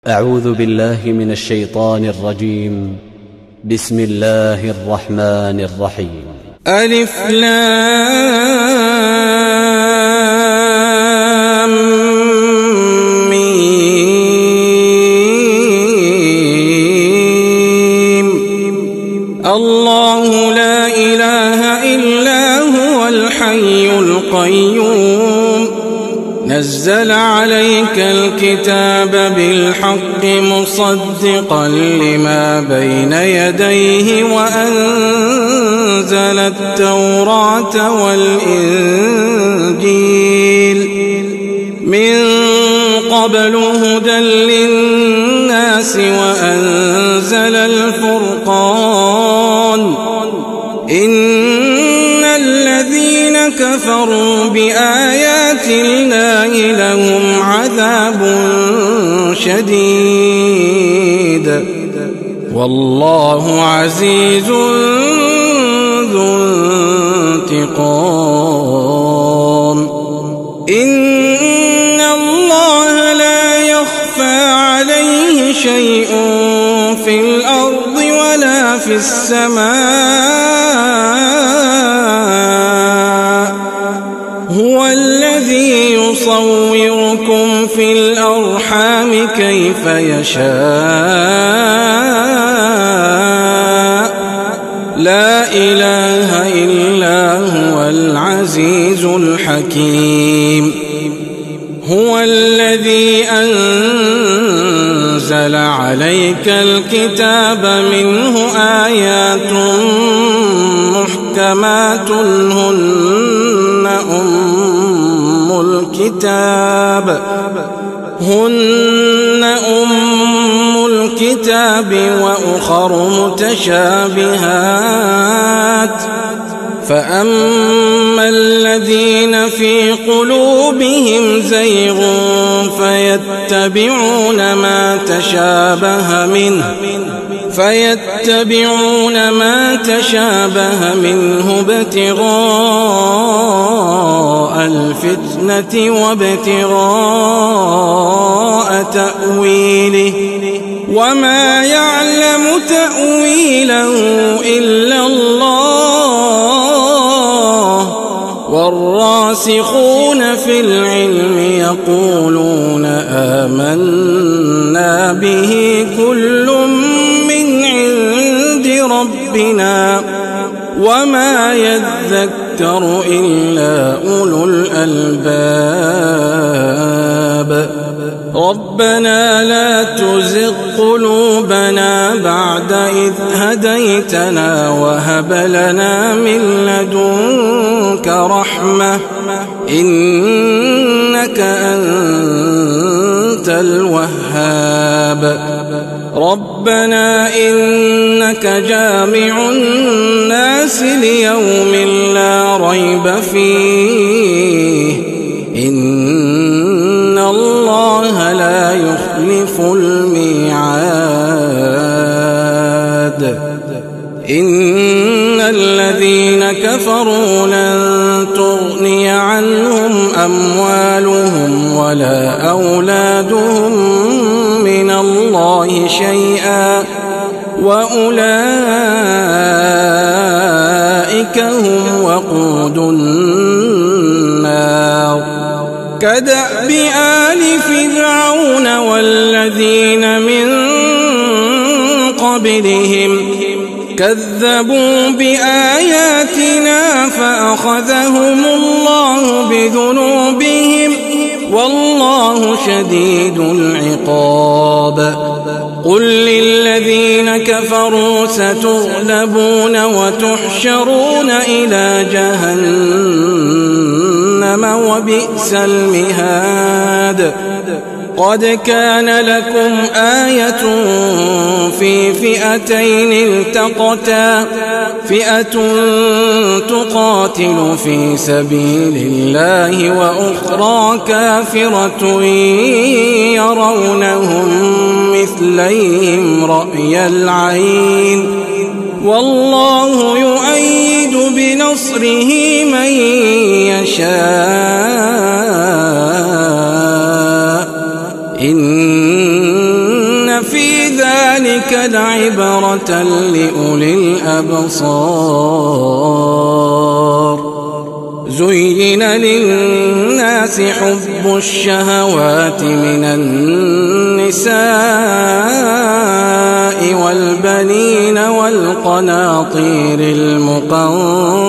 أعوذ بالله من الشيطان الرجيم. بسم الله الرحمن الرحيم. ألف لام ميم. الله لا إله إلا هو الحي القيوم نزل عليك الكتاب بالحق مصدقا لما بين يديه وأنزل التوراة والإنجيل من قبل هدى للناس وأنزل الفرقان إن الذين كفروا بآيات الله لهم عذاب شديد والله عزيز ذو انتقام. إن الله لا يخفى عليه شيء في الأرض ولا في السماء هو الذي يصوركم في الأرحام كيف يشاء لا إله إلا هو العزيز الحكيم. هو الذي أنزل عليك الكتاب منه آيات محكمات هن أم الكتاب وأخر متشابهات فأما الذين في قلوبهم زيغ فيتبعون ما تشابه منه ابتغاء الفتنة وابتغاء تأويله وما يعلم تأويله إلا الله والراسخون في العلم يقولون آمنا به كل من عند ربنا وما يذكر إلا أولو الألباب. ربنا لا تزغ قلوبنا بعد إذ هديتنا وهب لنا من لدنك رحمة إنك أنت الوهاب. ربنا إنك جامع الناس ليوم لا ريب فيه إن الله لا يخلف الميعاد. إن الذين كفروا لن تغني عنهم أموالهم ولا أولادهم من الله شيئا وأولئك هم وقود النار. كدأب آل فرعون والذين من قبلهم كذبوا بآياتنا فأخذهم الله بذنوبهم والله شديد العقاب. قل للذين كفروا ستغلبون وتحشرون إلى جهنم وبئس المهاد. قد كان لكم آية في فئتين التقتا فئة تقاتل في سبيل الله وأخرى كافرة يرونهم مثليهم رأي العين والله يؤيد بنصره من يشاء إن إن في ذلك لعبرة لأولي الأبصار زين للناس حب الشهوات من النساء والبنين والقناطير المقنطرة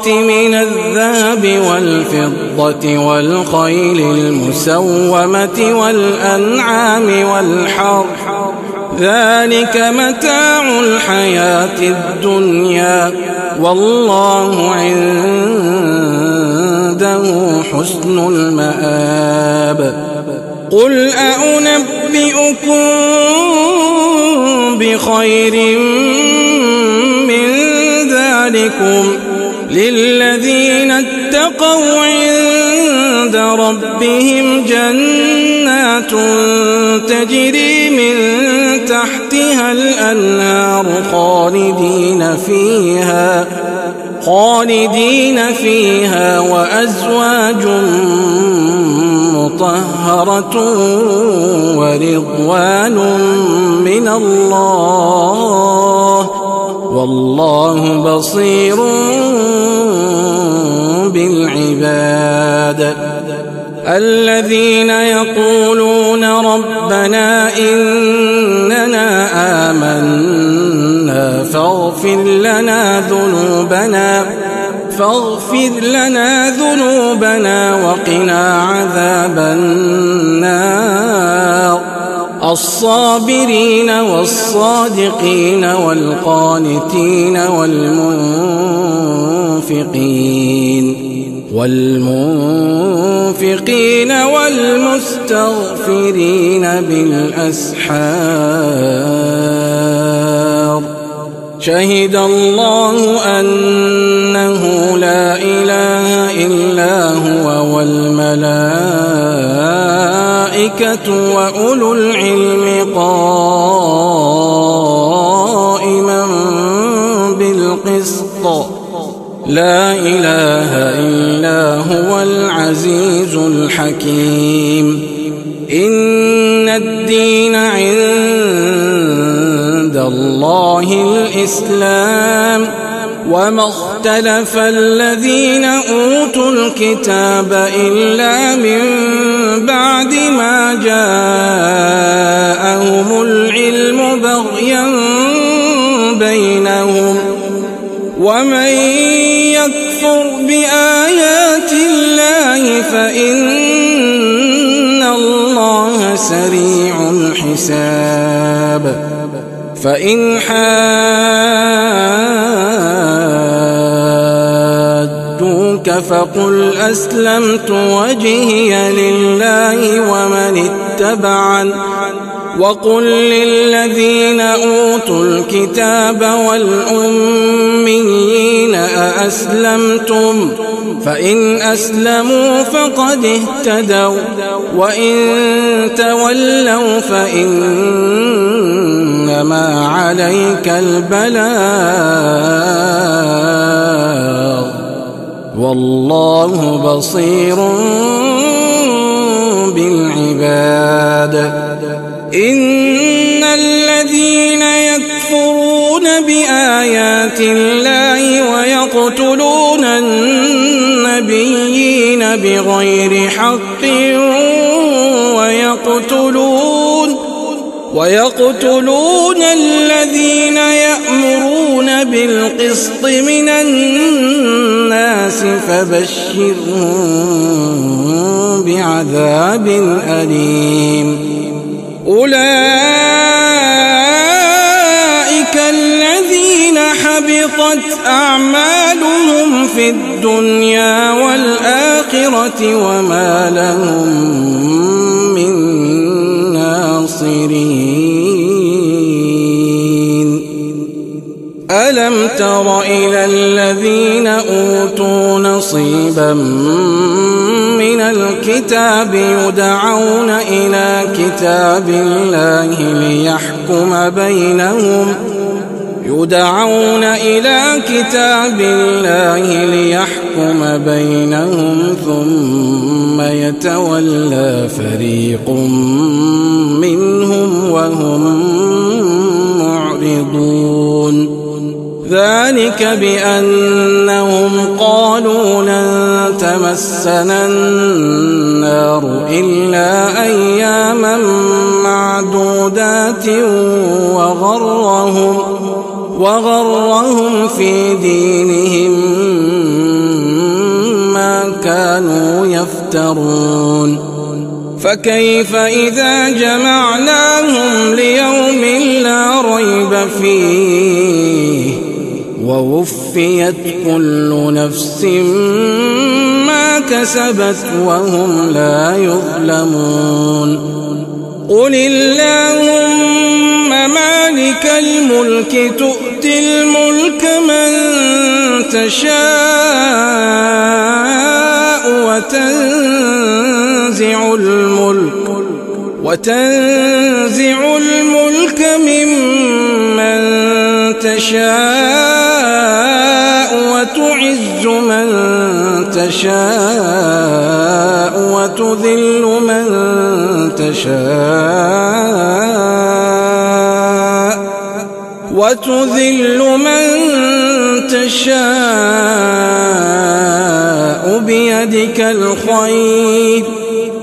من الذهب والفضة والخيل المسومة والأنعام والحرث ذلك متاع الحياة الدنيا والله عنده حسن المآب قل أنبئكم بخير من ذلكم للذين اتقوا عند ربهم جنات تجري من تحتها الأنهار خالدين فيها وأزواج مطهرة ورضوان من الله والله بصير بالعباد الذين يقولون ربنا إننا آمنا فاغفر لنا ذنوبنا وقنا عذاب النار الصابرين والصادقين والقانتين والمنفقين والمستغفرين بالأسحار شهد الله أنه لا إله إلا هو والملائكة وأولو العلم قائما بالقسط لا إله إلا هو العزيز الحكيم إن الدين عند الله الإسلام وما اختلف الذين أوتوا الكتاب إلا من بعد ما جاءهم العلم بغيا بينهم ومن يكفر بآيات الله فإن الله سريع الحساب فإن حادوك فقل أسلمت وجهي لله ومن اتبعن وقل للذين أوتوا الكتاب والأميين أأسلمتم فإن أسلموا فقد اهتدوا وإن تولوا فإنما عليك البلاغ والله بصير بالعباد إن الذين يكفرون بآيات الله ويقتلون النبيين بغير حق ويقتلون الذين يأمرون بالقسط من الناس فبشرهم بعذاب أليم أولئك الذين حبطت أعمالهم في الدنيا والآخرة وما لهم من ناصرين ألم تر إلى الذين أوتوا نصيبا من الكتاب يدعون إلى كتاب الله يدعون إلى كتاب الله ليحكم بينهم ثم يتولى فريق منهم وهم معرضون ذلك بأنهم قالوا لن تمسنا النار إلا أياما معدودات وغرهم في دينهم ما كانوا يفترون فكيف إذا جمعناهم ليوم لا ريب فيه ووفيت كل نفس ما كسبت وهم لا يظلمون قل اللهم مالك الملك تؤتي الملك من تشاء وتنزع الملك ممن تشاء وتعز من تشاء وتذل من تشاء بيدك الخير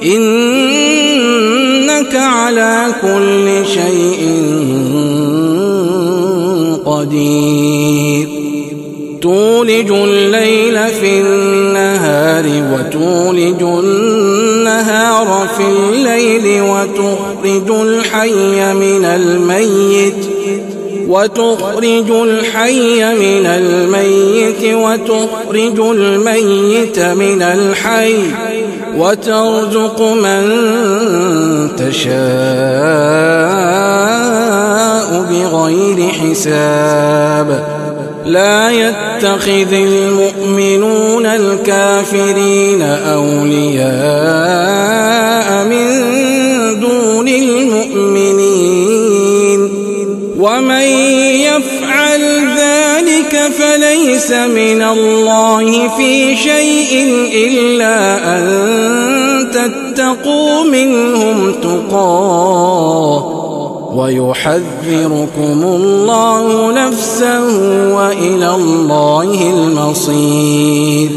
إنك على كل شيء قدير تولج الليل في النهار وتولج النهار في الليل وتخرج الحي من الميت وتخرج الميت من الحي وترزق من تشاء بغير حساب لا يتخذ المؤمنون الكافرين أولياء من دون المؤمنين ومن يفعل ذلك فليس من الله في شيء إلا أن تتقوا منهم تقاه ويحذركم الله نفسه وإلى الله المصير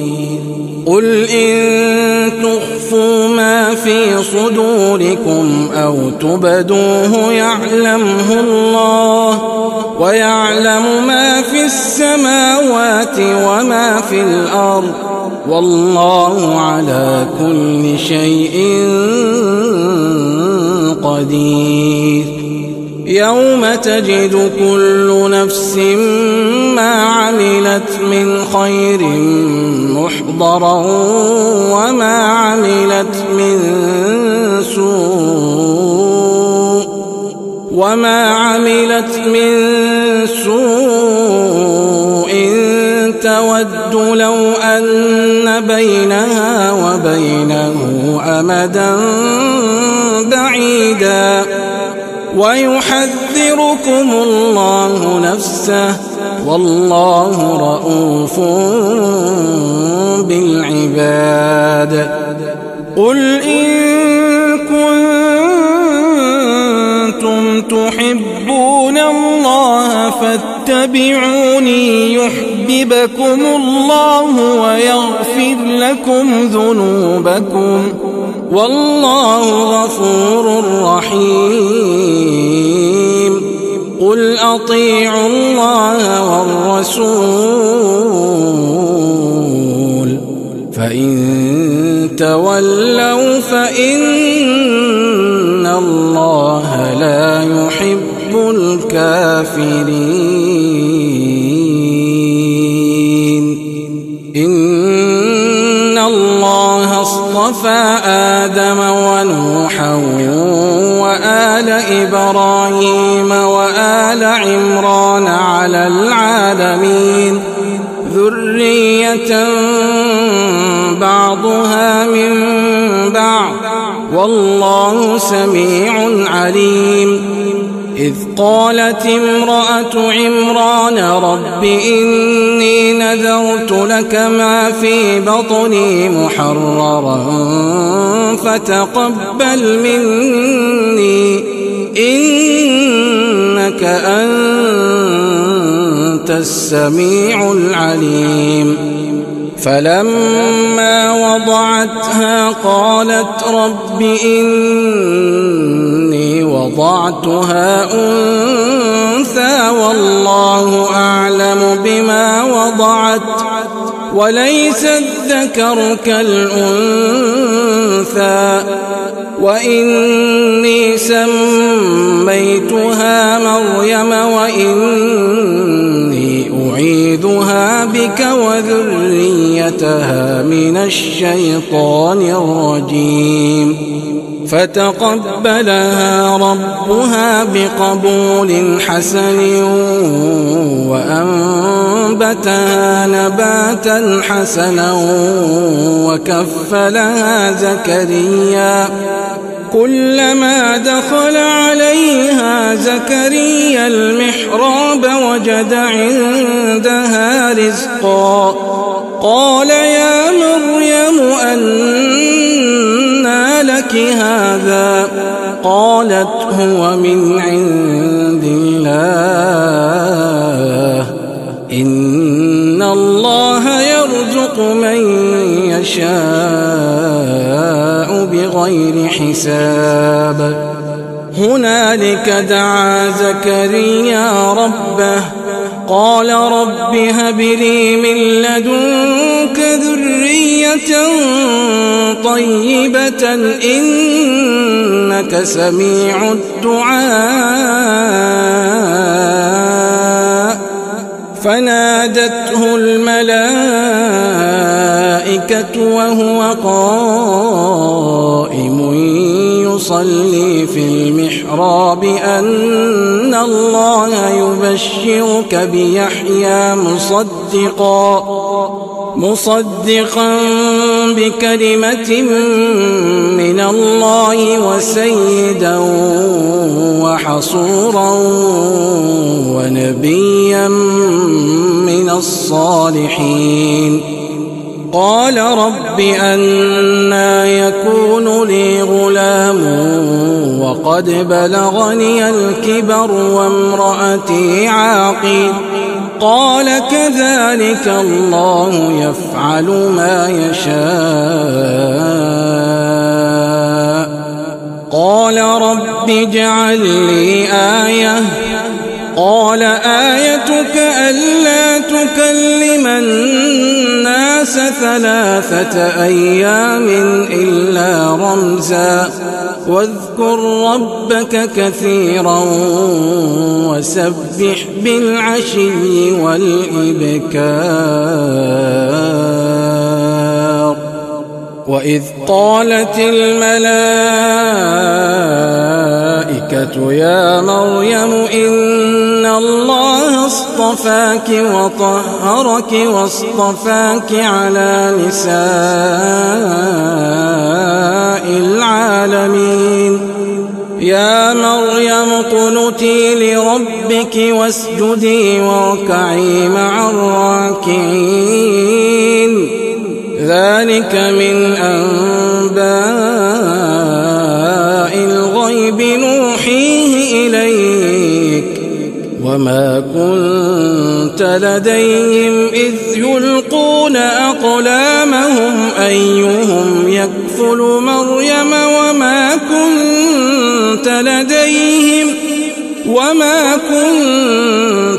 قل إن تخفوا ما في صدوركم أو تبدوه يعلمه الله ويعلم ما في السماوات وما في الأرض والله على كل شيء قدير يوم تجد كل نفس ما عملت من خير محضرا وما عملت من سوء تود لو أن بينها وبينه أمدا بعيدا ويحذركم الله نفسه والله رؤوف بالعباد قل إن كنتم تحبون الله فاتبعوني يحببكم الله ويغفر لكم ذنوبكم والله غفور رحيم قل أطيعوا الله والرسول فإن تولوا فإن الله لا يحب الكافرين إن الله اصطفى آدم ونوحا وآل إبراهيم وآل عمران على العالمين ذرية بعضها من بعض والله سميع عليم إذ قالت امرأة عمران رب إني نذرت لك ما في بطني محررا فتقبل مني إنك أنت السميع العليم فلما وضعتها قالت رب إني وضعتها أنثى والله أعلم بما وضعت وليس الذكر كالأنثى وإني سميتها مريم وإني أعيذها بك وذريتها من الشيطان الرجيم فتقبلها ربها بقبول حسن وأنبتها نباتا حسنا وكفلها زكريا كلما دخل عليها زكريا المحراب وجد عندها رزقا قال يا مريم أنى لك هذا قالت هو من عند الله إن الله يرزق من يشاء بغير حساب هنالك دعا زكريا ربه قال رب هب لي من لدنك ذرية طيبة إنك سميع الدعاء فنادته الملائكة وهو قائم يصلي في المحراب أن الله يبشرك بيحيى مصدقا بكلمة من الله وسيدا وحصورا ونبيا من الصالحين قال رب أنى يكون لي غلام وقد بلغني الكبر وامرأتي عاقر قال كذلك الله يفعل ما يشاء قال رب اجعل لي آية قال آيتك ألا تكلم الناس 3 أيام إلا رمزا واذكر ربك كثيرا وسبح بالعشي والإبكار وإذ قالت الملائكة يا مريم إن الله اصطفاك وطهرك واصطفاك على نساء العالمين يا مريم اقنتي لربك واسجدي واركعي مع الراكعين ذلك من أنباء الغيب نوحيه إليك وما كنت لديهم إذ يلقون أقلامهم أيهم يكفل مريم وما كنت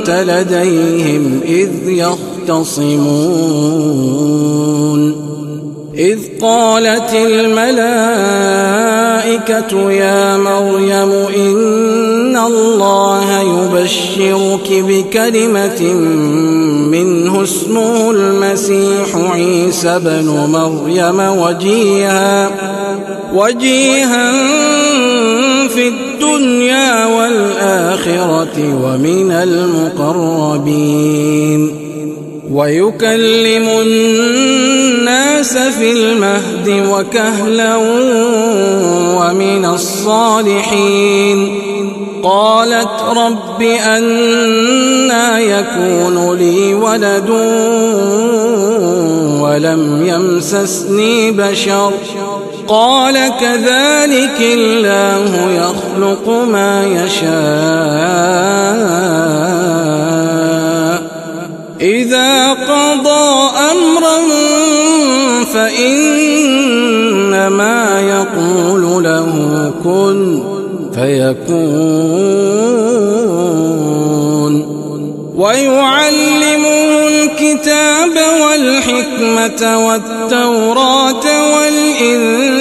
لديهم إذ يختصمون إذ قالت الملائكة يا مريم إن الله يبشرك بكلمة منه اسمه المسيح عيسى بن مريم وجيها في الدنيا والآخرة ومن المقربين ويكلم الناس في المهد وكهلا ومن الصالحين قالت رب أنى يكون لي ولد ولم يمسسني بشر قال كذلك الله يخلق ما يشاء إذا قضى أمرا فإنما يقول له كن فيكون ويعلمه الكتاب والحكمة والتوراة والإنجيل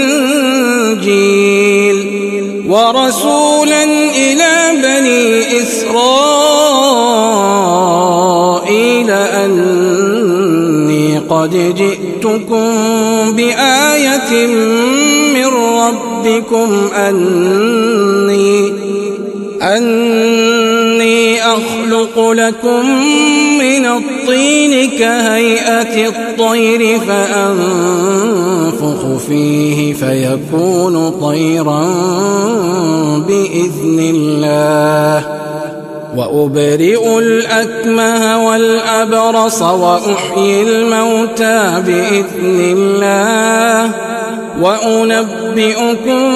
ورسولا إلى بني إسرائيل أني قد جئتكم بآية من ربكم أني أخلق لكم من الطين كهيئة الطير فأنفخ فيه فيكون طيرا بإذن الله وأبرئ الأكمه والأبرص وأحيي الموتى بإذن الله وأنبئكم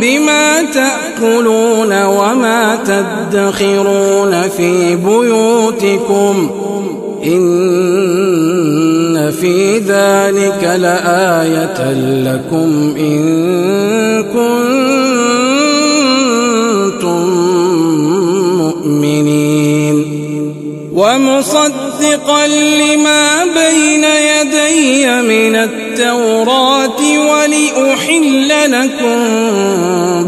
بما تأكلون وما تدخرون في بيوتكم إن في ذلك لآية لكم إن كنتم مؤمنين ومصدقا لما بين يدي من التوراة ولأحل لكم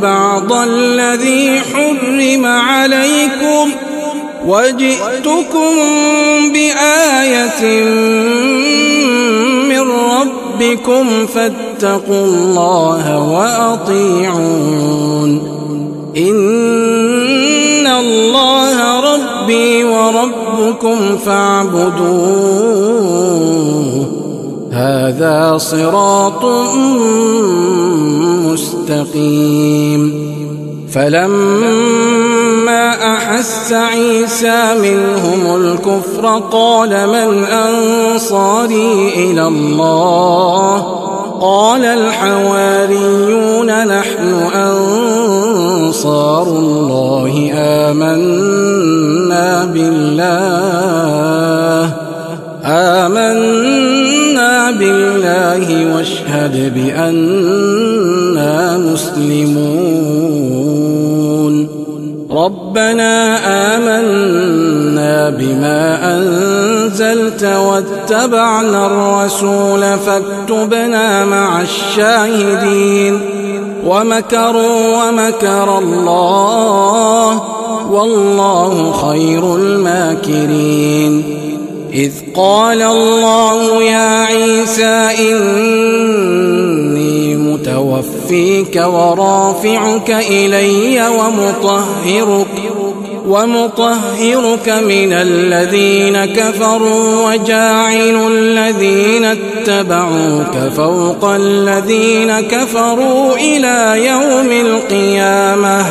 بعض الذي حرم عليكم وجئتكم بآية من ربكم فاتقوا الله وأطيعون إن الله ربي وربكم فاعبدوه هذا صراط مستقيم فلما أحس عيسى منهم الكفر قال من أنصاري إلى الله قال الحواريون نحن أنصار الله آمنا بالله واشهد بأننا مسلمون ربنا آمنا بما أنزلت واتبعنا الرسول فاكتبنا مع الشاهدين ومكروا ومكر الله والله خير الماكرين إذ قال الله يا عيسى إني متوفيك ورافعك إلي ومطهرك من الذين كفروا وجاعل الذين اتبعوك فوق الذين كفروا إلى يوم القيامة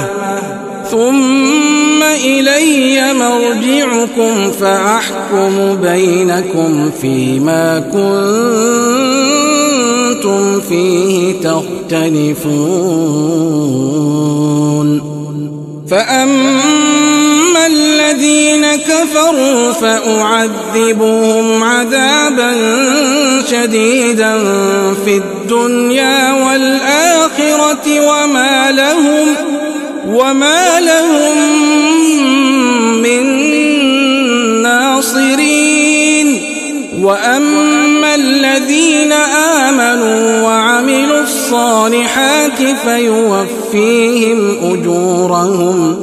ثم إلي مرجعكم فأحكم بينكم فيما كنتم فيه تختلفون فأما الذين كفروا فأعذبهم عذابا شديدا في الدنيا والآخرة وما لهم من ناصرين وأما الذين آمنوا وعملوا الصالحات فيوفيهم أجورهم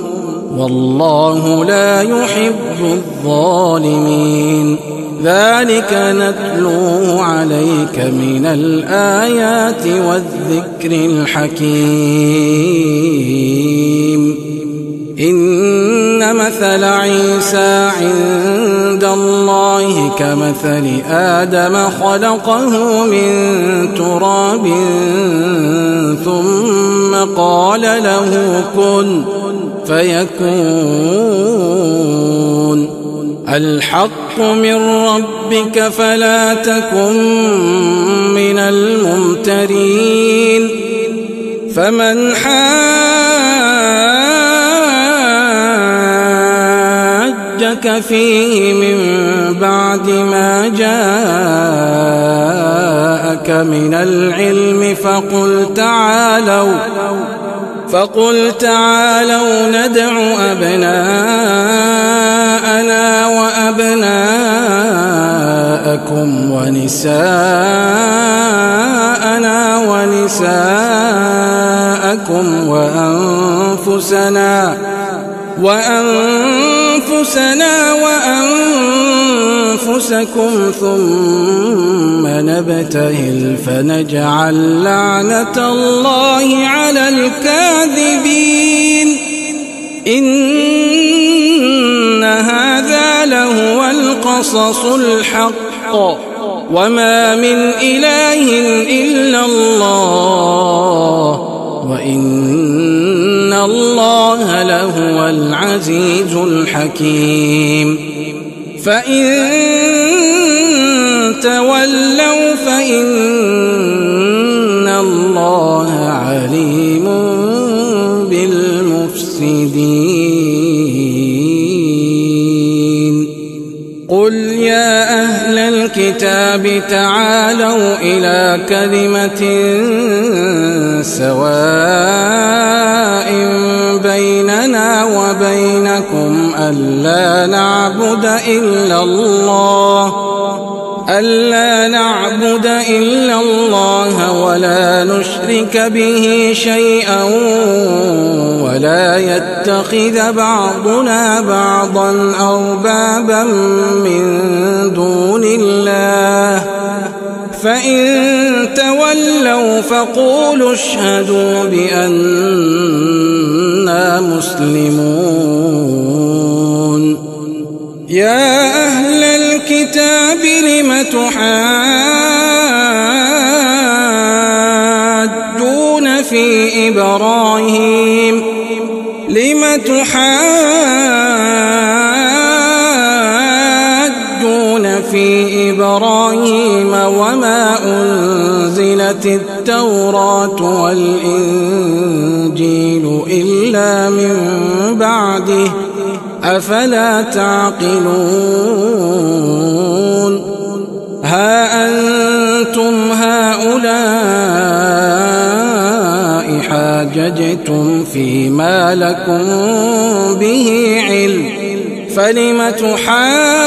والله لا يحب الظالمين ذلك نتلوه عليك من الآيات والذكر الحكيم إن مثل عيسى عند الله كمثل آدم خلقه من تراب ثم قال له كن فيكون الحق من ربك فلا تكن من الممترين فمن حاجك فيه من بعد ما جاءك من العلم فقل تعالوا ندع أبناءنا وأبناءكم ونساءنا ونساءكم وأنفسنا وأنفسكم ثم نبتهل فنجعل لعنة الله على الكاذبين إن هذا لهو القصص الحق وما من إله إلا الله وإن الله لهو العزيز الحكيم فإن تولوا فإن الله عليم بالمفسدين قل يا أهل الكتاب تعالوا إلى كلمة سواء بيننا وبينكم ألا نعبد إلا الله ولا نشرك به شيئا ولا يتخذ بعضنا بعضا أربابا من دون الله فإن تولوا فقولوا اشهدوا بأننا مسلمون يا أهل الكتاب لم تحاجون في إبراهيم وما أنزلت التوراة والإنجيل إلا من بعده أفلا تعقلون ها أنتم هؤلاء حاججتم فيما لكم به علم فلم تحاجون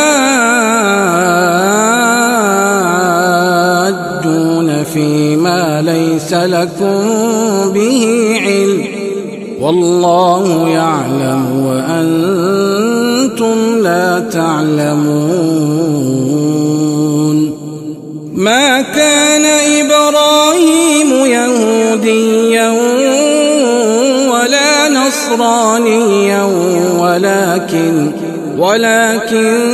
فيما ليس لكم به علم والله يعلم وأنتم لا تعلمون ما كان إبراهيم يهوديا ولا نصرانيا ولكن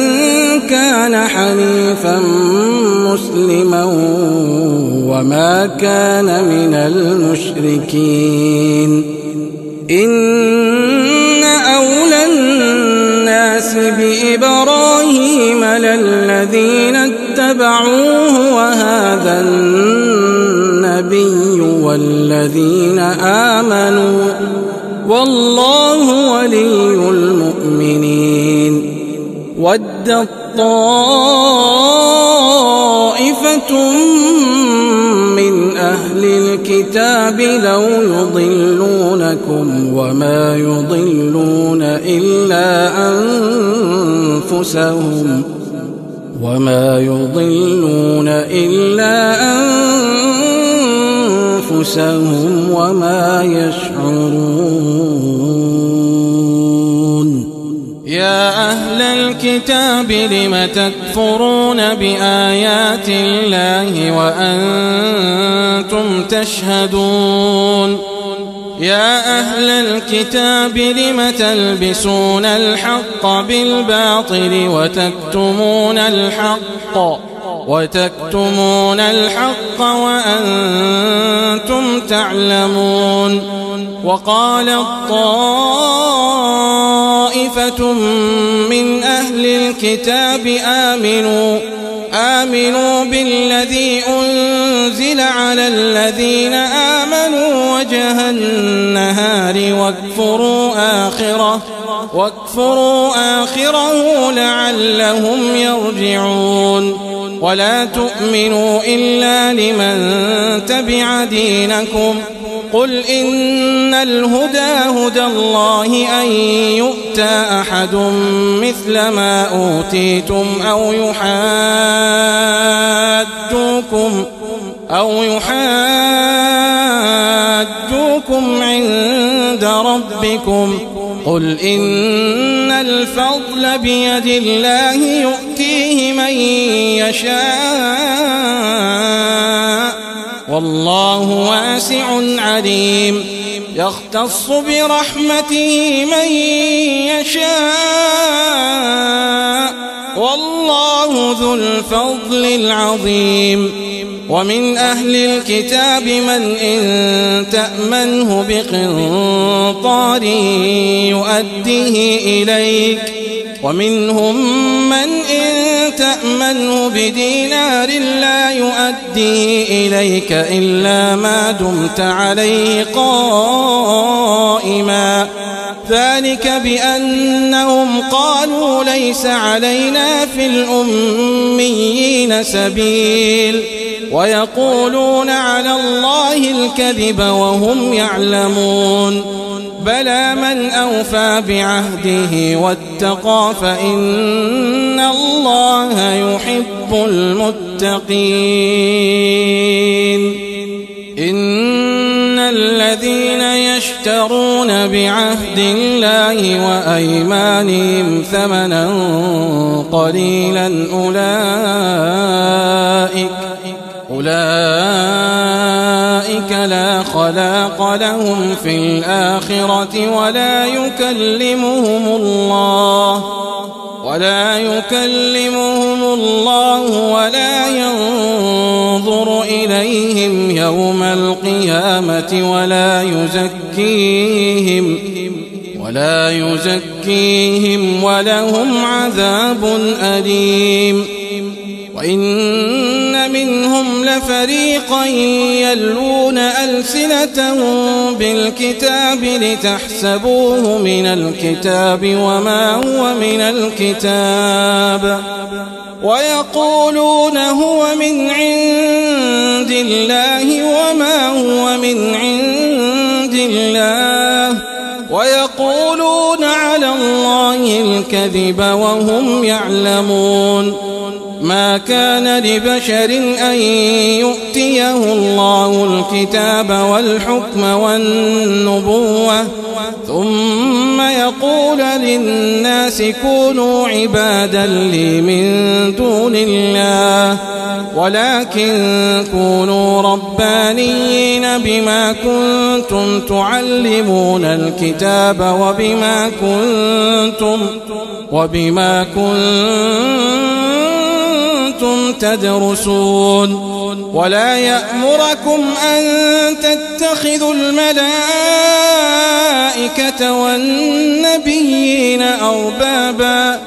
كان حنيفا مسلما وما كان من المشركين إن أولى الناس بإبراهيم للذين اتبعوه وهذا النبي والذين آمنوا والله ولي المؤمنين ودت طائفة من أهل الكتاب لو يضلونكم وما يضلون إلا أنفسهم وما يشعرون يا أهل الكتاب لم تكفرون بآيات الله وأنتم تشهدون يا أهل الكتاب لم تلبسون الحق بالباطل وتكتمون الحق وتكتمون الحق وأنتم تعلمون. وقالت طائفة من أهل الكتاب آمنوا بالذي أنزل على الذين آمنوا وجه النهار واكفروا آخره لعلهم يرجعون. ولا تؤمنوا إلا لمن تبع دينكم قل إن الهدى هدى الله أن يؤتى أحد مثل ما أوتيتم أو يحاجوكم عند ربكم قل إن الفضل بيد الله يؤتيه من يشاء والله واسع عليم. يختص برحمته من يشاء والله ذو الفضل العظيم. ومن أهل الكتاب من إن تأمنه بقنطار يؤديه إليك ومنهم من إن تأمنه بدينار لا يؤديه إليك إلا ما دمت عليه قائما ذلك بأنهم قالوا ليس علينا في الأميين سبيل ويقولون على الله الكذب وهم يعلمون. بلى من أوفى بعهده واتقى فإن الله يحب المتقين. إن الذين يشترون بعهد الله وأيمانهم ثمنا قليلا أولئك لا خلاق لهم في الآخرة ولا يكلمهم الله ولا ينظر إليهم يوم القيامة ولا يزكيهم ولهم عذاب أليم. وإن منهم لفريقا يلون ألسنتهم بالكتاب لتحسبوه من الكتاب وما هو من الكتاب ويقولون هو من عند الله وما هو من عند الله ويقولون على الله الكذب وهم يعلمون. ما كان لبشر أن يؤتيه الله الكتاب والحكم والنبوة ثم يقول للناس كونوا عبادا لي من دون الله ولكن كونوا ربانيين بما كنتم تعلمون الكتاب وبما كنتم تدرسون. ولا يأمركم أن تتخذوا الملائكة والنبيين أربابا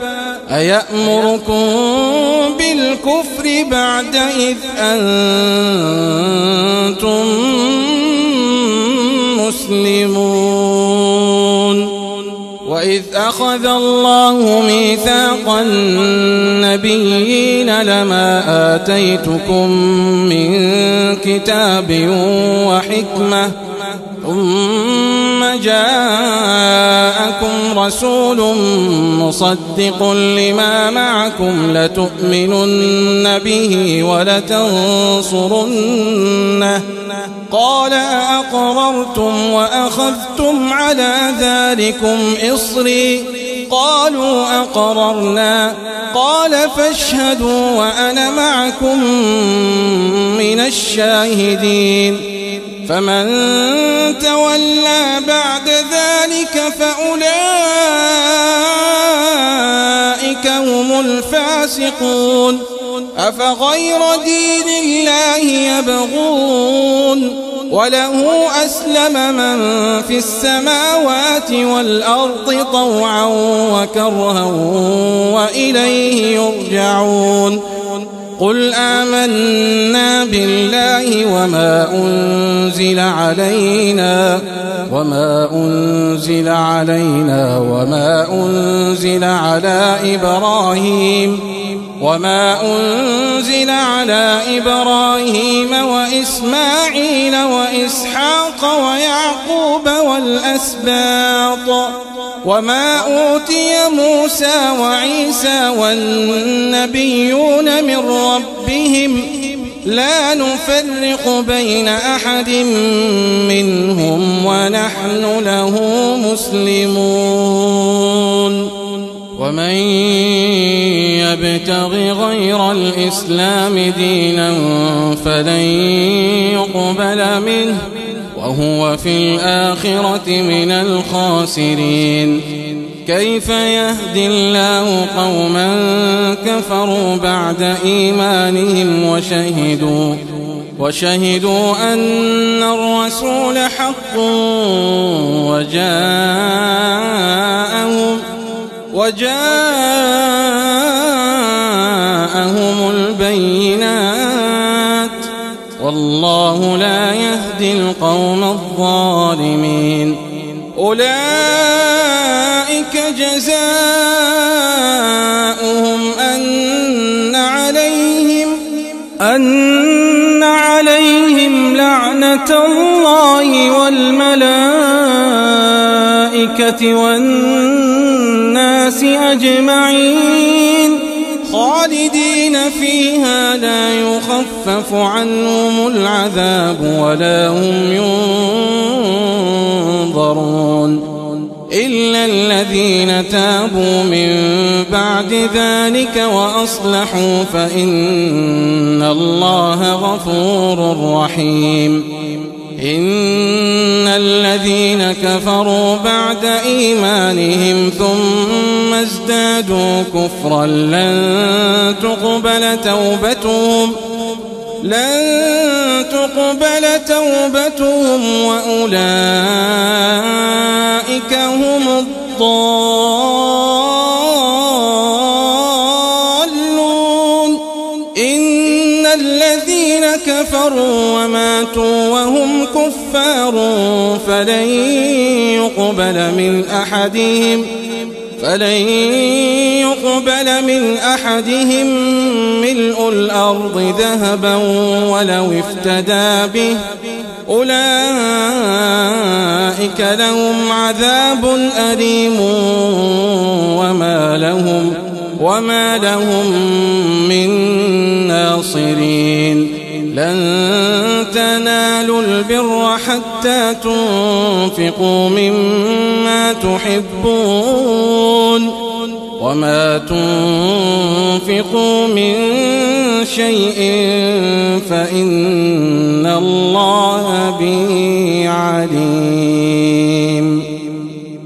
أيأمركم بالكفر بعد إذ أنتم مسلمون. وإذ أخذ الله ميثاق النبيين لما آتيتكم من كتاب وحكمة ثم جاءكم رسول مصدق لما معكم لتؤمنن به ولتنصرنه قال أأقررتم وأخذتم على ذلكم إصري قالوا أقررنا قال فاشهدوا وأنا معكم من الشاهدين. فمن تولى بعد ذلك فأولئك هم الفاسقون. أفغير دين الله يبغون وله أسلم من في السماوات والأرض طوعا وكرها وإليه يرجعون قل آمنا بالله وما أنزل علينا وما أنزل على إبراهيم وإسماعيل وإسحاق ويعقوب والأسباط وما أوتي موسى وعيسى والنبيون من ربهم لا نفرق بين أحد منهم ونحن له مسلمون ومن يبتغ غير الإسلام دينا فلن يقبل منه وهو في الآخرة من الخاسرين كيف يهدي الله قوما كفروا بعد إيمانهم وشهدوا أن الرسول حق وجاءهم البينات والله لا يهدي القوم الظالمين أولئك جزاؤهم أن عليهم لعنة الله والملائكة والناس أجمعين خالدين فيها لا يخفف عنهم العذاب ولا هم ينظرون إلا الذين تابوا من بعد ذلك وأصلحوا فإن الله غفور رحيم إن الذين كفروا بعد إيمانهم ثم ازدادوا كفرا لن تقبل توبتهم وأولئك هم الضالون إن الذين كفروا وماتوا وهم كفار فلن يقبل من أحدهم ملء الأرض ذهبا ولو افتدى به أولئك لهم عذاب أليم وما لهم من ناصرين لن تنالوا البر حتى تنفقوا مما تحبون وما تنفقوا من شيء فإن الله به عليم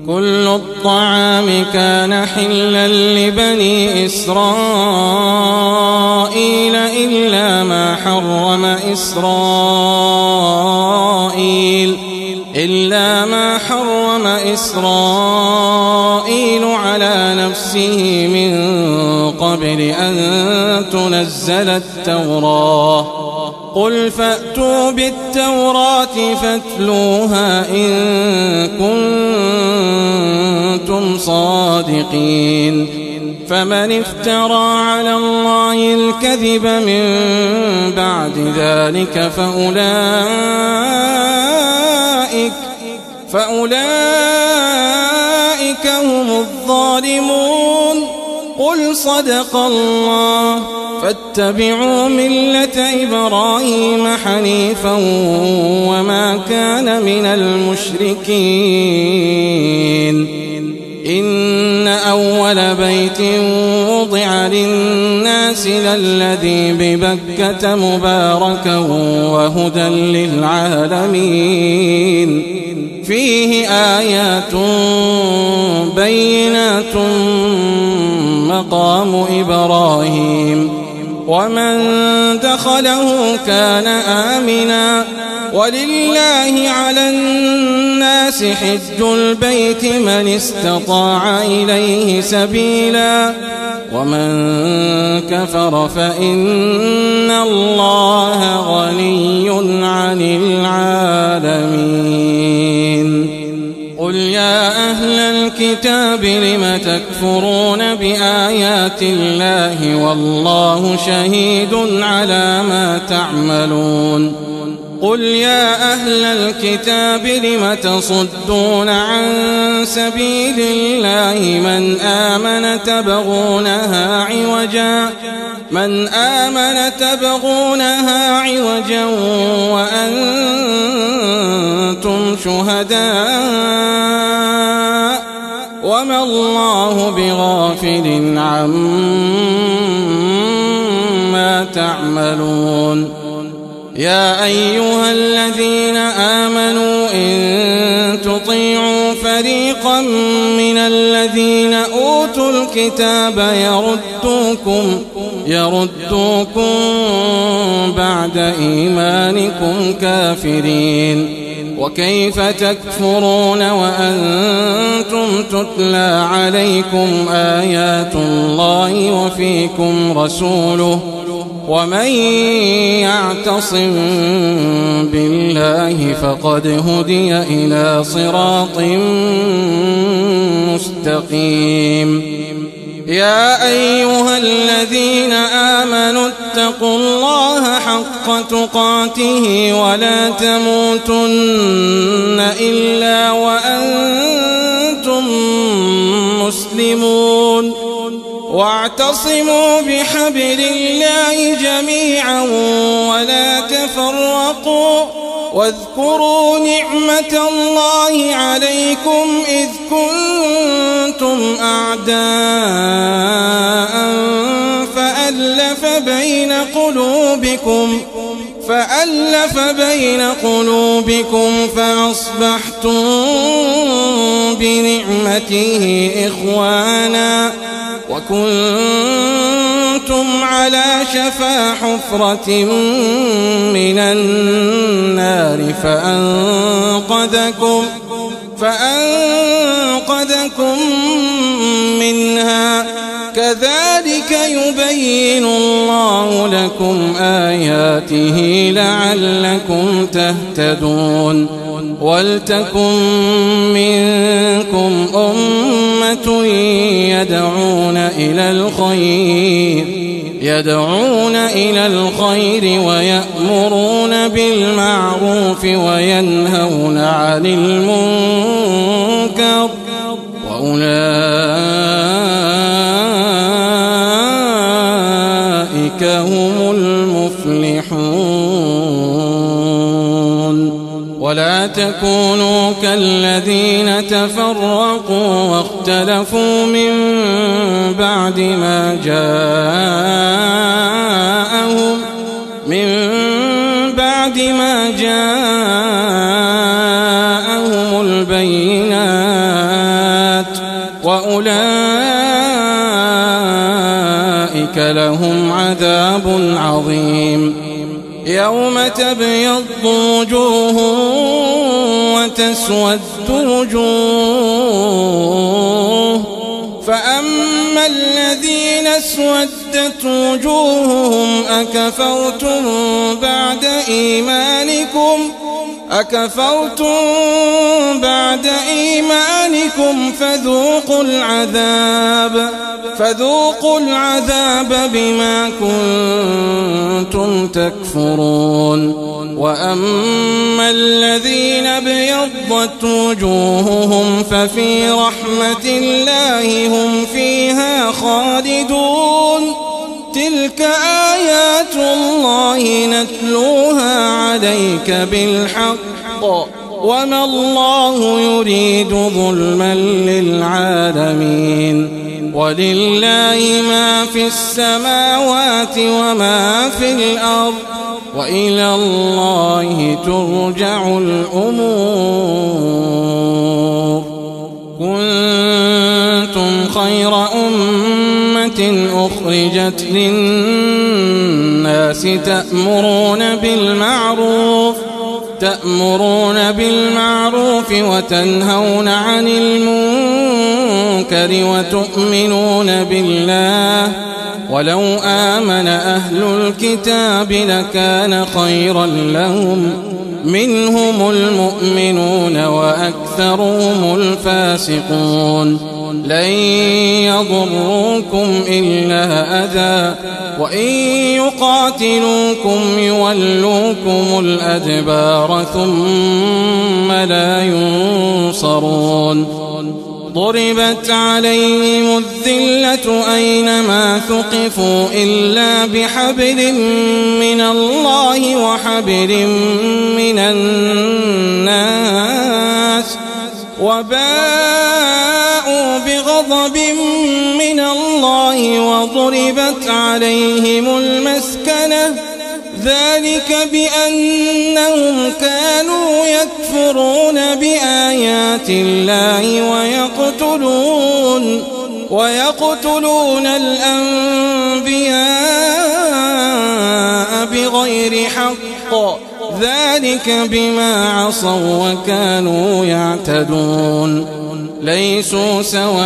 كل الطعام كان حلا لبني إسرائيل إلا ما حرم إسرائيل على نفسه من قبل أن تنزل التوراة قل فأتوا بالتوراة فاتلوها إن كنتم صادقين فمن افترى على الله الكذب من بعد ذلك فأولئك هم الظالمون قل صدق الله فاتبعوا ملة إبراهيم حنيفا وما كان من المشركين إن أول بيت وضع للناس للذي ببكة مباركا وهدى للعالمين فيه آيات بينات مقام إبراهيم ومن دخله كان آمنا ولله على الناس حج البيت من استطاع إليه سبيلا ومن كفر فإن الله غني عن العالمين. قل يا أهل الكتاب لم تكفرون بآيات الله والله شهيد على ما تعملون. قل يا أهل الكتاب لم تصدون عن سبيل الله من آمن تبغونها عوجا وأنتم شهداء وما الله بغافل عما تعملون. يا أيها الذين آمنوا إن تطيعوا فريقا من الذين أوتوا الكتاب يردوكم بعد إيمانكم كافرين وكيف تكفرون وأنتم تتلى عليكم آيات الله وفيكم رسوله ومن يعتصم بالله فقد هدي إلى صراط مستقيم. يا أيها الذين آمنوا اتقوا الله حق تقاته ولا تموتن إلا وأنتم مسلمون واعتصموا بحبل الله جميعا ولا تفرقوا واذكروا نعمة الله عليكم إذ كنتم أعداء فألف بين قلوبكم فأصبحتم بنعمته إخوانا وكنتم على شفا حفرة من النار فأنقذكم منها كذلك يبين الله لكم آياته لعلكم تهتدون. ولتكن منكم أمة يدعون إلى الخير ويأمرون بالمعروف وينهون عن المنكر وأولئك هم المفلحون. ولا تكونوا كالذين تفرقوا واختلفوا من بعد ما جاءهم البينات وأولئك لهم عذاب عظيم. يوم تبيض وجوه وتسود وجوه فأما الذين اسودت وجوههم أكفرتم بعد إيمانكم فذوقوا العذاب بما كنتم تكفرون. وأما الذين ابيضت وجوههم ففي رحمة الله هم فيها خالدون. تلك آيات الله نتلوها عليك بالحق وما الله يريد ظلما للعالمين. ولله ما في السماوات وما في الأرض وإلى الله ترجع الأمور. كنتم خير أمة أخرجت للناس تأمرون بالمعروف وتنهون عن المنكر وتؤمنون بالله ولو آمن أهل الكتاب لكان خيرا لهم منهم المؤمنون وأكثرهم الفاسقون لن يضروكم إلا أذى وإن يقاتلوكم يولوكم الأدبار ثم لا ينصرون ضربت عليهم الذلة أينما ثقفوا إلا بحبل من الله وحبل من الناس وباءوا بغضب من الله وضربت عليهم المسكنة ذلك بأنهم كانوا يكفرون بآيات الله ويقتلون الأنبياء بغير حق ذلك بما عصوا وكانوا يعتدون ليسوا سواء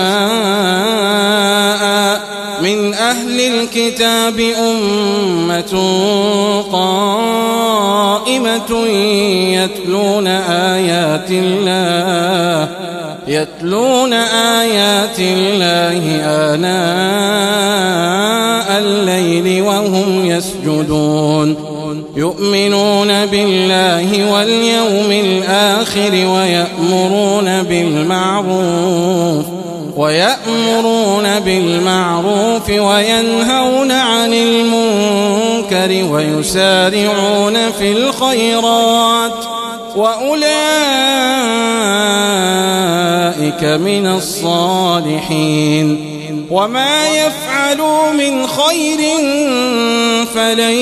من أهل الكتاب أمة قائمة يتلون آيات الله آناء الليل وهم يسجدون يؤمنون بالله واليوم الآخر ويأمرون بالمعروف وينهون عن المنكر ويسارعون في الخيرات وأولئك من الصالحين وما يفعلوا من خير فلن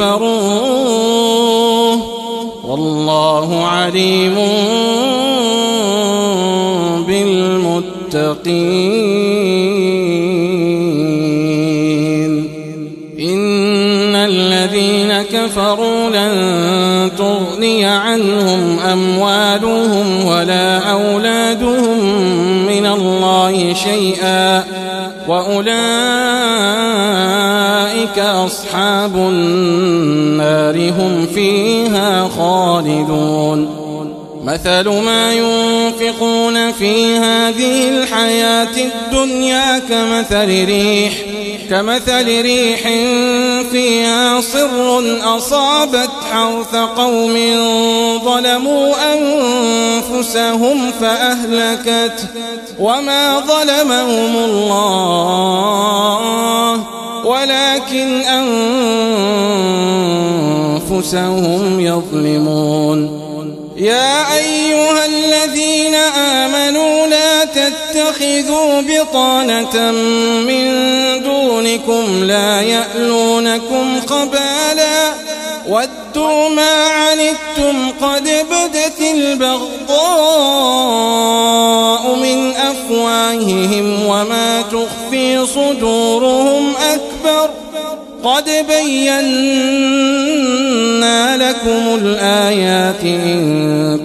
يكفروه والله عليم بالمتقين إن الذين كفروا لن تغني عنهم أموالهم ولا أولادهم من الله شيئا وأولئك أصحاب النار هم فيها خالدون مثل ما ينفقون في هذه الحياة الدنيا كمثل ريح فيها صر أصابت حرث قوم ظلموا أنفسهم فأهلكت وما ظلمهم الله ولكن أنفسهم يظلمون يا أيها الذين آمنوا لا تتخذوا بطانة من دونكم لا يألونكم خبالا ودوا ما عنتم قد بدت البغضاء من أفواههم وما تخفي صدورهم أكبر قد بينا لكم الآيات إن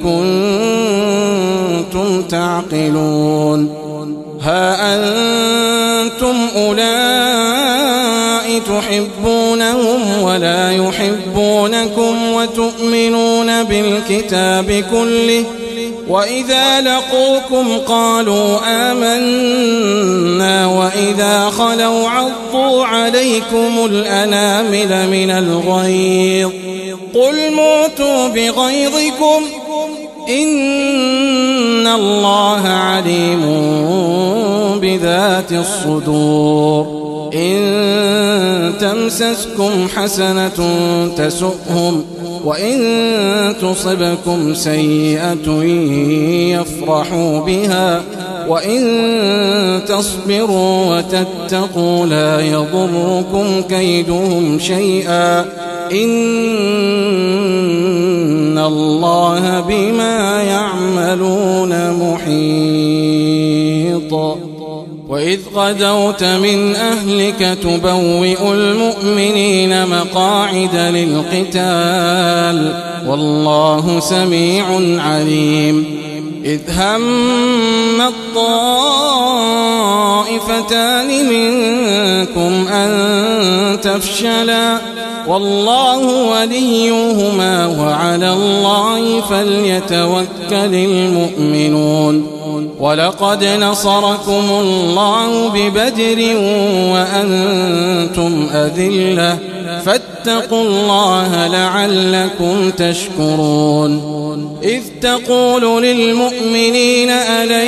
كنتم تعقلون ها أنتم أولئك تحبونهم ولا يحبونكم وتؤمنون بالكتاب كله وإذا لقوكم قالوا آمنا وإذا خلوا عضوا عليكم الأنامل من الغيظ قل موتوا بغيظكم إن الله عليم بذات الصدور إن تمسسكم حسنة تسؤهم وإن تصبكم سيئة يفرحوا بها وإن تصبروا وتتقوا لا يضركم كيدهم شيئا إن الله بما يعملون محيط وإذ غدوت من أهلك تبوئ المؤمنين مقاعد للقتال والله سميع عليم إذ هم الطائفتان منكم أن تفشلا والله وليهما وعلى الله فليتوكل المؤمنون ولقد نصركم الله ببدر وأنتم أذلة فاتقوا الله لعلكم تشكرون إذ تقول للمؤمنين ألن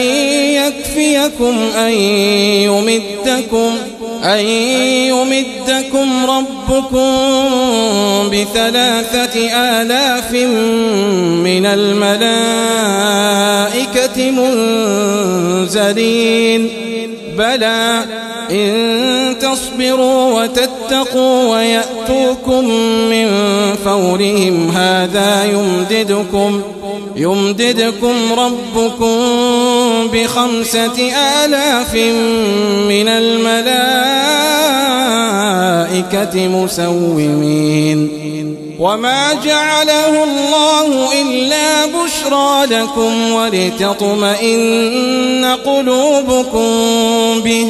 يكفيكم أن يمدكم ربكم ب3,000 من الملائكة منزلين بلى إن تصبروا وتتقوا ويأتوكم من فورهم هذا يمددكم ربكم ب5,000 من الملائكة مسومين وما جعله الله إلا بشرى لكم ولتطمئن قلوبكم به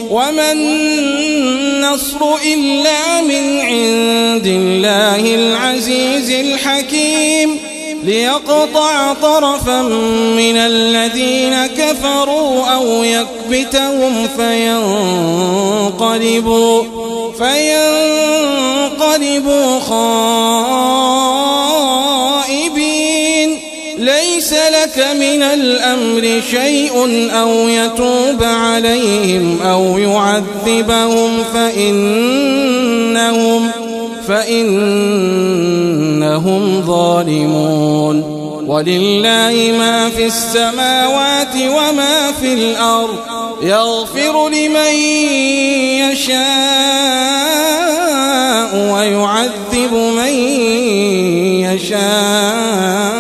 وما النصر إلا من عند الله العزيز الحكيم ليقطع طرفا من الذين كفروا أو يكبتهم فينقلبوا خائبين ليس لك من الأمر شيء أو يتوب عليهم أو يعذبهم فإنهم ظالمون ولله ما في السماوات وما في الأرض يغفر لمن يشاء ويعذب من يشاء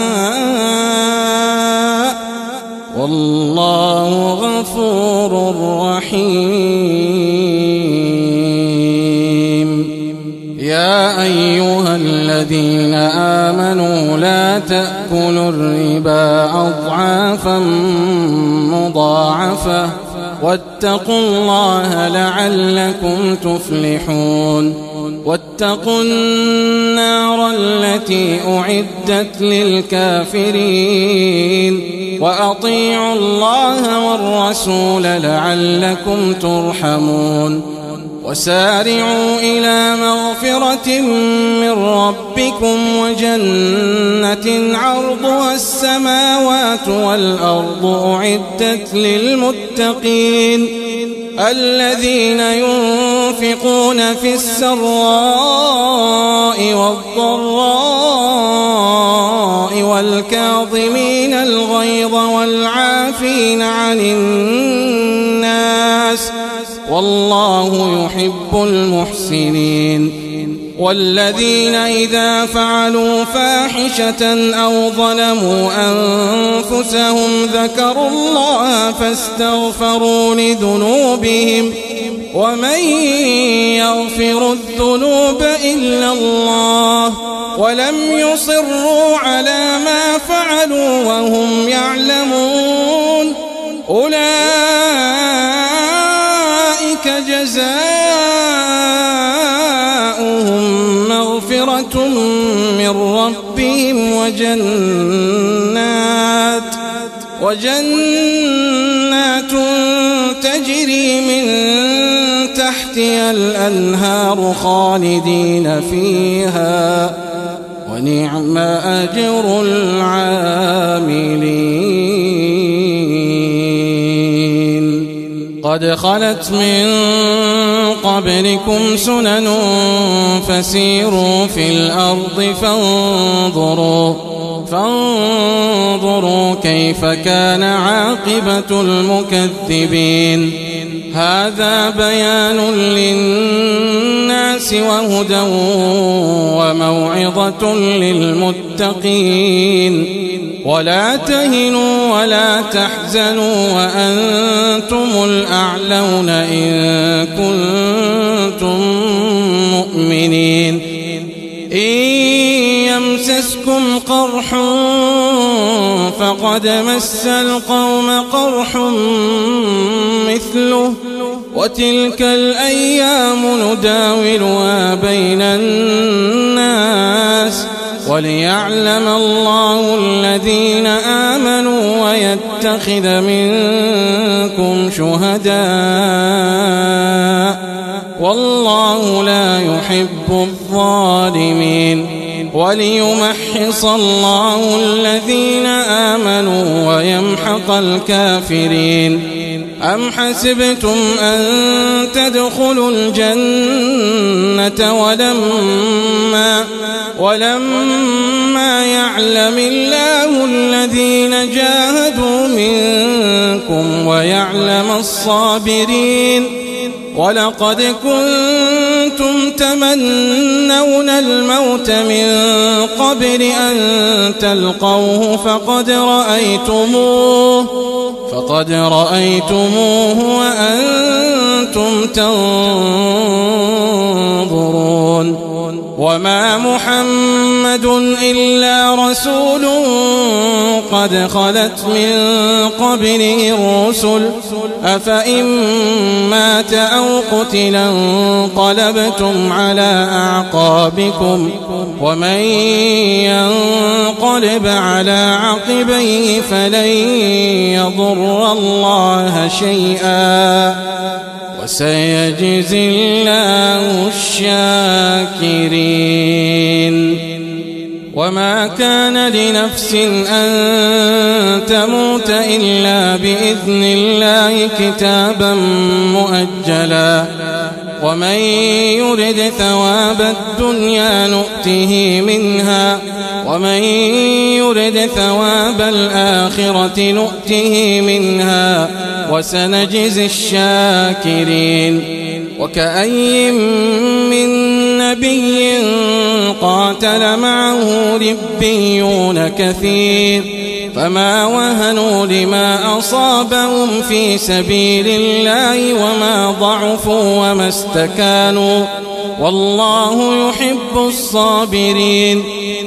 والله غفور رحيم يا أيها الذين آمنوا لا تأكلوا الربا أضعافا مضاعفة واتقوا الله لعلكم تفلحون واتقوا النار التي أعدت للكافرين وأطيعوا الله والرسول لعلكم ترحمون وسارعوا إلى مغفرة من ربكم وجنة عرضها السماوات والأرض أعدت للمتقين الذين ينفقون في السراء والضراء والكاظمين الغيظ والعافين عن الناس والله يحب المحسنين والذين إذا فعلوا فاحشة أو ظلموا أنفسهم ذكروا الله فاستغفروا لذنوبهم ومن يغفر الذنوب إلا الله ولم يصروا على ما فعلوا وهم يعلمون أولئك جزاؤهم مغفرة من ربهم وجنات تجري من تحتها الأنهار خالدين فيها ونعم أجر العاملين قد خلت من قبلكم سنن فسيروا في الأرض فانظروا كيف كان عاقبة المكذبين هذا بيان للناس وهدى وموعظة للمتقين ولا تهنوا ولا تحزنوا وأنتم الأعلون إن كنتم مؤمنين إن يمسسكم قرح فقد مس القوم قرح مثله وتلك الأيام نداولها بين الناس وليعلم الله الذين آمنوا ويتخذ منكم شهداء والله لا يحب الظالمين وليمحص الله الذين آمنوا ويمحق الكافرين أم حسبتم أن تدخلوا الجنة ولما يعلم الله الذين جاهدوا منكم ويعلم الصابرين ولقد كنتم تمنون الموت من قبل أن تلقوه فقد رأيتموه وأنتم تنظرون وما محمد إلا رسول قد خلت من قبله الرسل أفإن مات أو قتل انقلبتم على أعقابكم ومن ينقلب على عقبيه فلن يضر الله شيئا وسيجزي الله الشاكرين وما كان لنفس أن تموت إلا بإذن الله كتابا مؤجلا ومن يرد ثواب الدنيا نؤته منها ومن يرد ثواب الآخرة نؤته منها وسنجزي الشاكرين وكأي من نبي قاتل معه ربيون كثير فما وهنوا لما أصابهم في سبيل الله وما ضعفوا وما استكانوا والله يحب الصابرين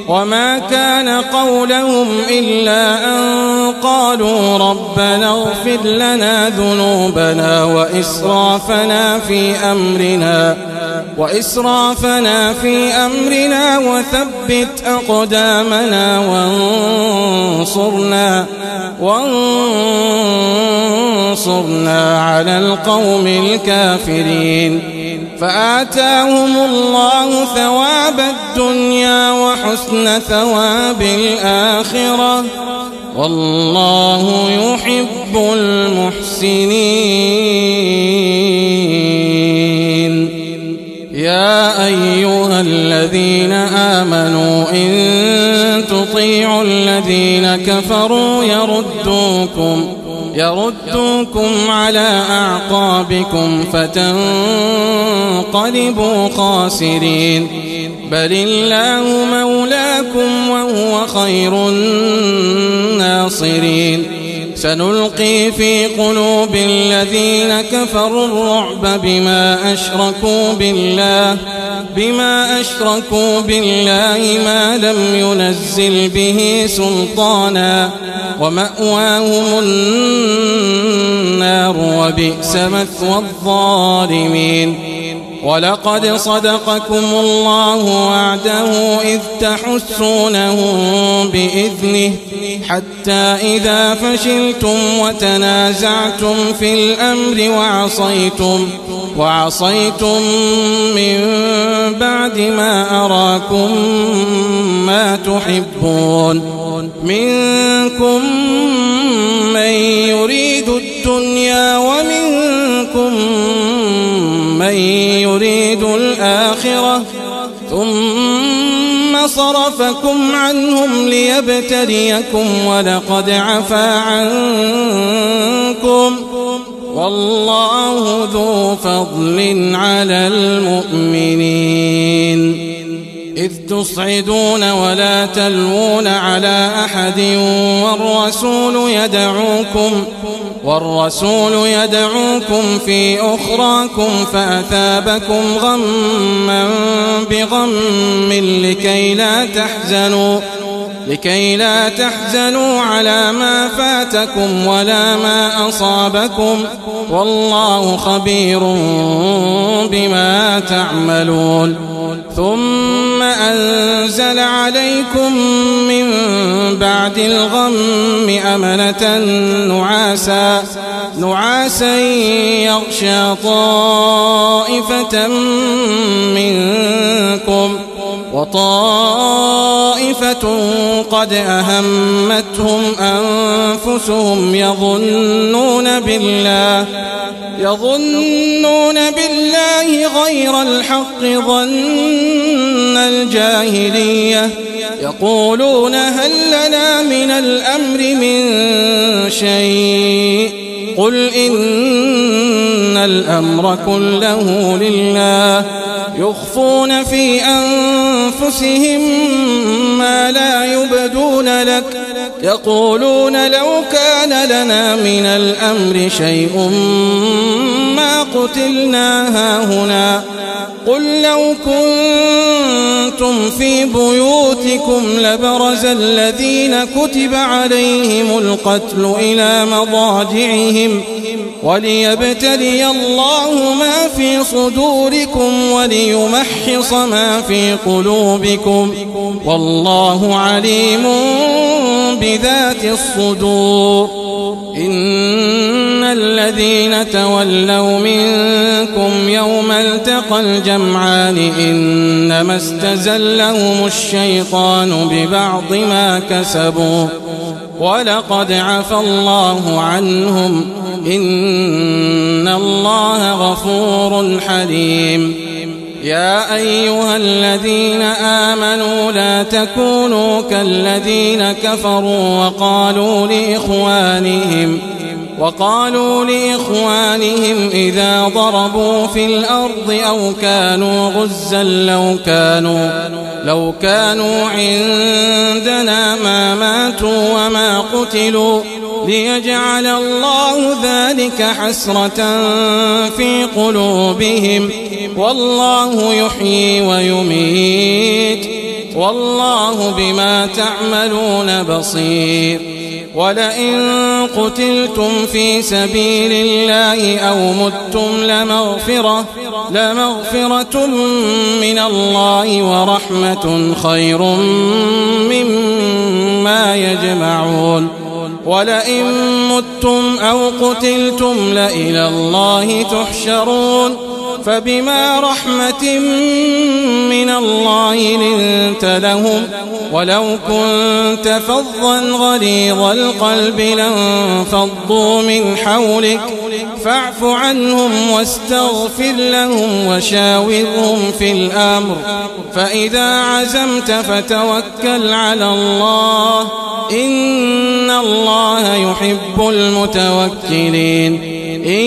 وما كان قولهم إلا أن قالوا ربنا اغفر لنا ذنوبنا وإسرافنا في أمرنا وثبت أقدامنا وانصرنا على القوم الكافرين فآتاهم الله ثواب الدنيا وحسن ثواب الآخرة والله يحب المحسنين يا أيها الذين آمنوا إن تطيعوا الذين كفروا يردوكم على أعقابكم فتنقلبوا خاسرين بل الله مولاكم وهو خير الناصرين سنلقي في قلوب الذين كفروا الرعب بما أشركوا بالله ما لم ينزل به سلطانا ومأواهم النار وبئس مثوى الظالمين ولقد صدقكم الله وعده إذ تحسونهم بإذنه حتى إذا فشلتم وتنازعتم في الأمر وعصيتم من بعد ما أراكم ما تحبون منكم من يريد الدنيا ومنكم من يريد الآخرة ثم صرفكم عنهم ليبتليكم ولقد عفا عنكم والله ذو فضل على المؤمنين إذ تصعدون ولا تلوون على أحد والرسول يدعوكم في أخراكم فأثابكم غما بغم لكي لا تحزنوا على ما فاتكم ولا ما أصابكم والله خبير بما تعملون. ثم أنزل عليكم من بعد الغم أمنة نعاسا يغشى طائفة منكم وطائفة قد أهمتهم أنفسهم يظنون بالله غير الحق ظن الجاهلية يقولون هل لنا من الأمر من شيء قل إن الأمر كله لله يخفون في أنفسهم ما لا يبدون لك يقولون لو كان لنا من الأمر شيء ما قتلنا هاهنا قل لو كنتم في بيوتكم لبرز الذين كتب عليهم القتل إلى مضاجعهم وليبتلي الله ما في صدوركم وليمحص ما في قلوبكم والله عليم بذات الصدور. إن الذين تولوا منكم يوم التقى الجمعان إنما استزلهم الشيطان ببعض ما كسبوا ولقد عفى الله عنهم إن الله غفور حليم. يا أيها الذين آمنوا لا تكونوا كالذين كفروا وقالوا لإخوانهم إذا ضربوا في الأرض أو كانوا غزا لو كانوا عندنا ما ماتوا وما قتلوا ليجعل الله ذلك حسرة في قلوبهم والله يحيي ويميت والله بما تعملون بصير. ولئن قتلتم في سبيل الله أو متم لمغفرة من الله ورحمة خير مما يجمعون. ولئن متم أو قتلتم لإلى الله تحشرون فبما رحمة من الله لنت لهم ولو كنت فظا غليظ القلب لانفضوا من حولك فاعف عنهم واستغفر لهم وشاورهم في الأمر فإذا عزمت فتوكل على الله إن الله يحب المتوكلين. إن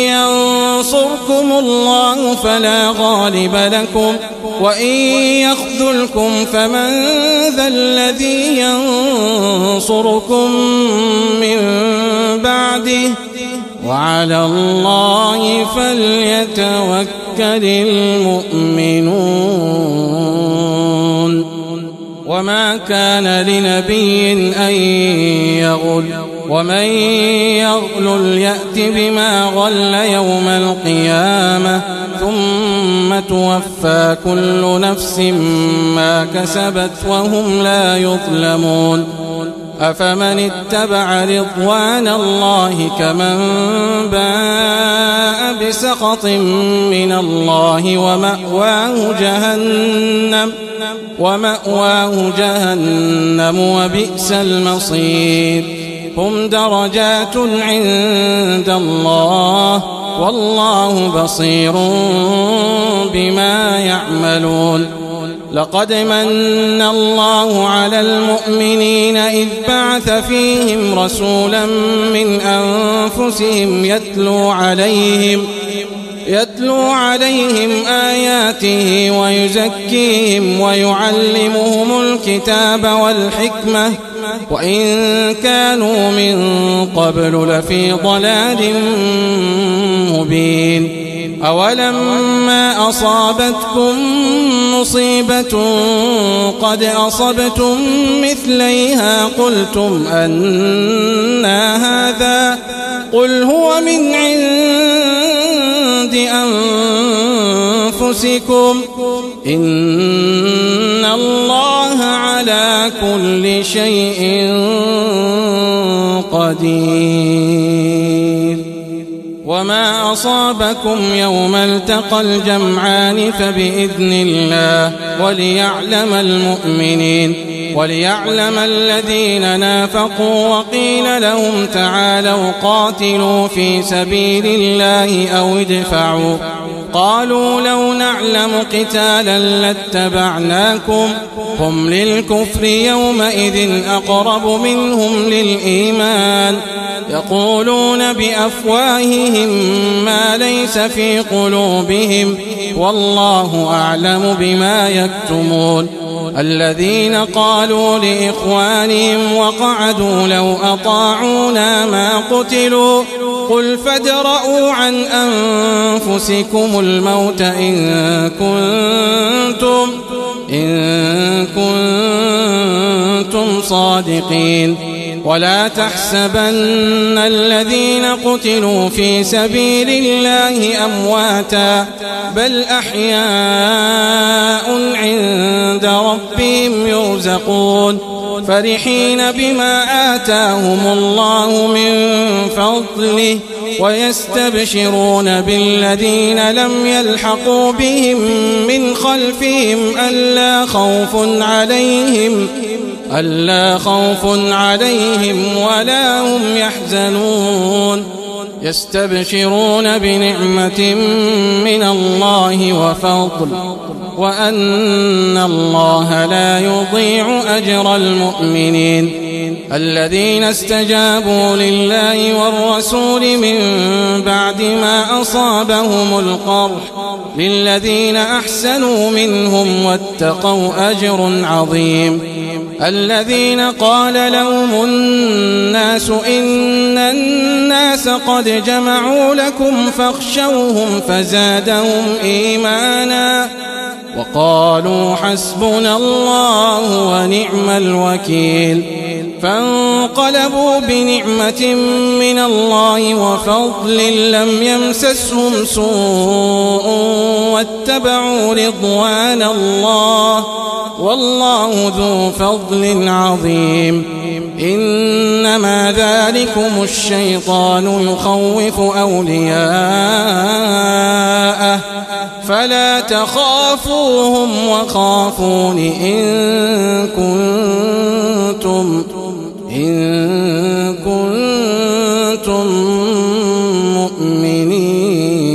ينصركم الله فلا غالب لكم وإن يخذلكم فمن ذا الذي ينصركم من بعده وعلى الله فليتوكل المؤمنون. وما كان لنبي أن يغل ومن يغلل يأت بما غل يوم القيامة ثم توفى كل نفس ما كسبت وهم لا يظلمون. أفمن اتبع رضوان الله كمن باء بسخط من الله ومأواه جهنم وبئس المصير. هم درجات عند الله والله بصير بما يعملون. لقد من الله على المؤمنين إذ بعث فيهم يتلو عليهم آياته ويزكيهم ويعلمهم الكتاب والحكمة وإن كانوا من قبل لفي ضلال مبين. أولما أصابتكم مصيبة قد أصبتم مثليها قلتم أنى هذا قل هو من عند أنفسكم إن الله على كل شيء قدير. وما أصابكم يوم التقى الجمعان فبإذن الله وليعلم الذين نافقوا وقيل لهم تعالوا قاتلوا في سبيل الله أو ادفعوا قالوا لو نعلم قتالا لاتبعناكم هم للكفر يومئذ أقرب منهم للإيمان يقولون بأفواههم ما ليس في قلوبهم والله أعلم بما يكتمون. الذين قالوا لإخوانهم وقعدوا لو أطاعونا ما قتلوا قل فادرءوا عن أنفسكم الموت إن كنتم صادقين. ولا تحسبن الذين قتلوا في سبيل الله أمواتا بل أحياء عند ربهم يرزقون فرحين بما آتاهم الله من فضله ويستبشرون بالذين لم يلحقوا بهم من خلفهم ألا خوف عليهم ولا هم يحزنون يستبشرون بنعمة من الله وفضل وأن الله لا يضيع أجر المؤمنين. الذين استجابوا لله والرسول من بعد ما أصابهم القرح للذين أحسنوا منهم واتقوا أجر عظيم. الذين قال لهم الناس إن الناس قد جمعوا لكم فاخشوهم فزادهم إيمانا وقالوا حسبنا الله ونعم الوكيل. فانقلبوا بنعمة من الله وفضل لم يمسسهم سوء واتبعوا رضوان الله والله ذو فضل عظيم. إنما ذلكم الشيطان يخوف أولياءه فلا تخافوهم وخافون إن كنتم مؤمنين.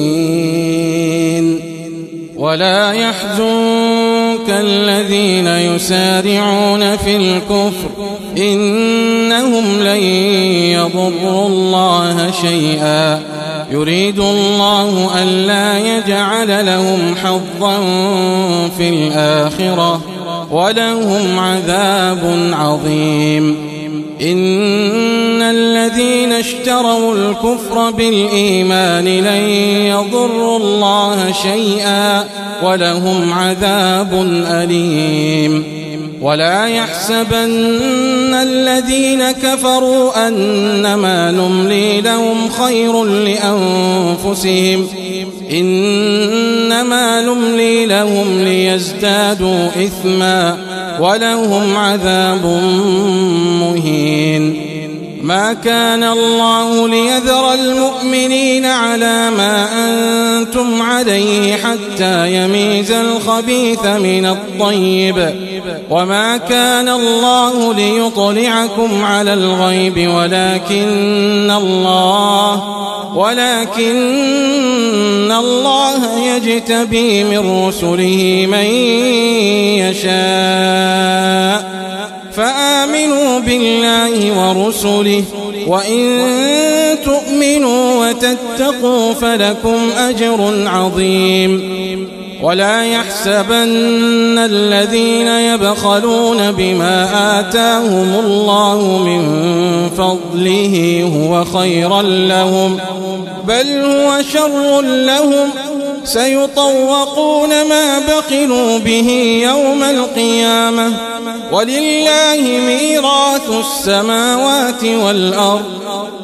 ولا يحزنك الذين يسارعون في الكفر إنهم لن يضروا الله شيئا يريد الله ألا يجعل لهم حظا في الآخرة ولهم عذاب عظيم. إن الذين اشتروا الكفر بالإيمان لن يضروا الله شيئا ولهم عذاب أليم. ولا يحسبن الذين كفروا أنما نملي لهم خير لأنفسهم إنما نملي لهم ليزدادوا إثما ولهم عذاب مهين. ما كان الله ليذر المؤمنين على ما أنتم عليه حتى يميز الخبيث من الطيب وما كان الله ليطلعكم على الغيب ولكن الله يجتبي من رسله من يشاء فآمنوا بالله ورسله وإن تؤمنوا وتتقوا فلكم أجر عظيم ولا يحسبن الذين يبخلون بما آتاهم الله من فضله هو خيرا لهم بل هو شر لهم سيطوقون ما بخلوا به يوم القيامة ولله ميراث السماوات والأرض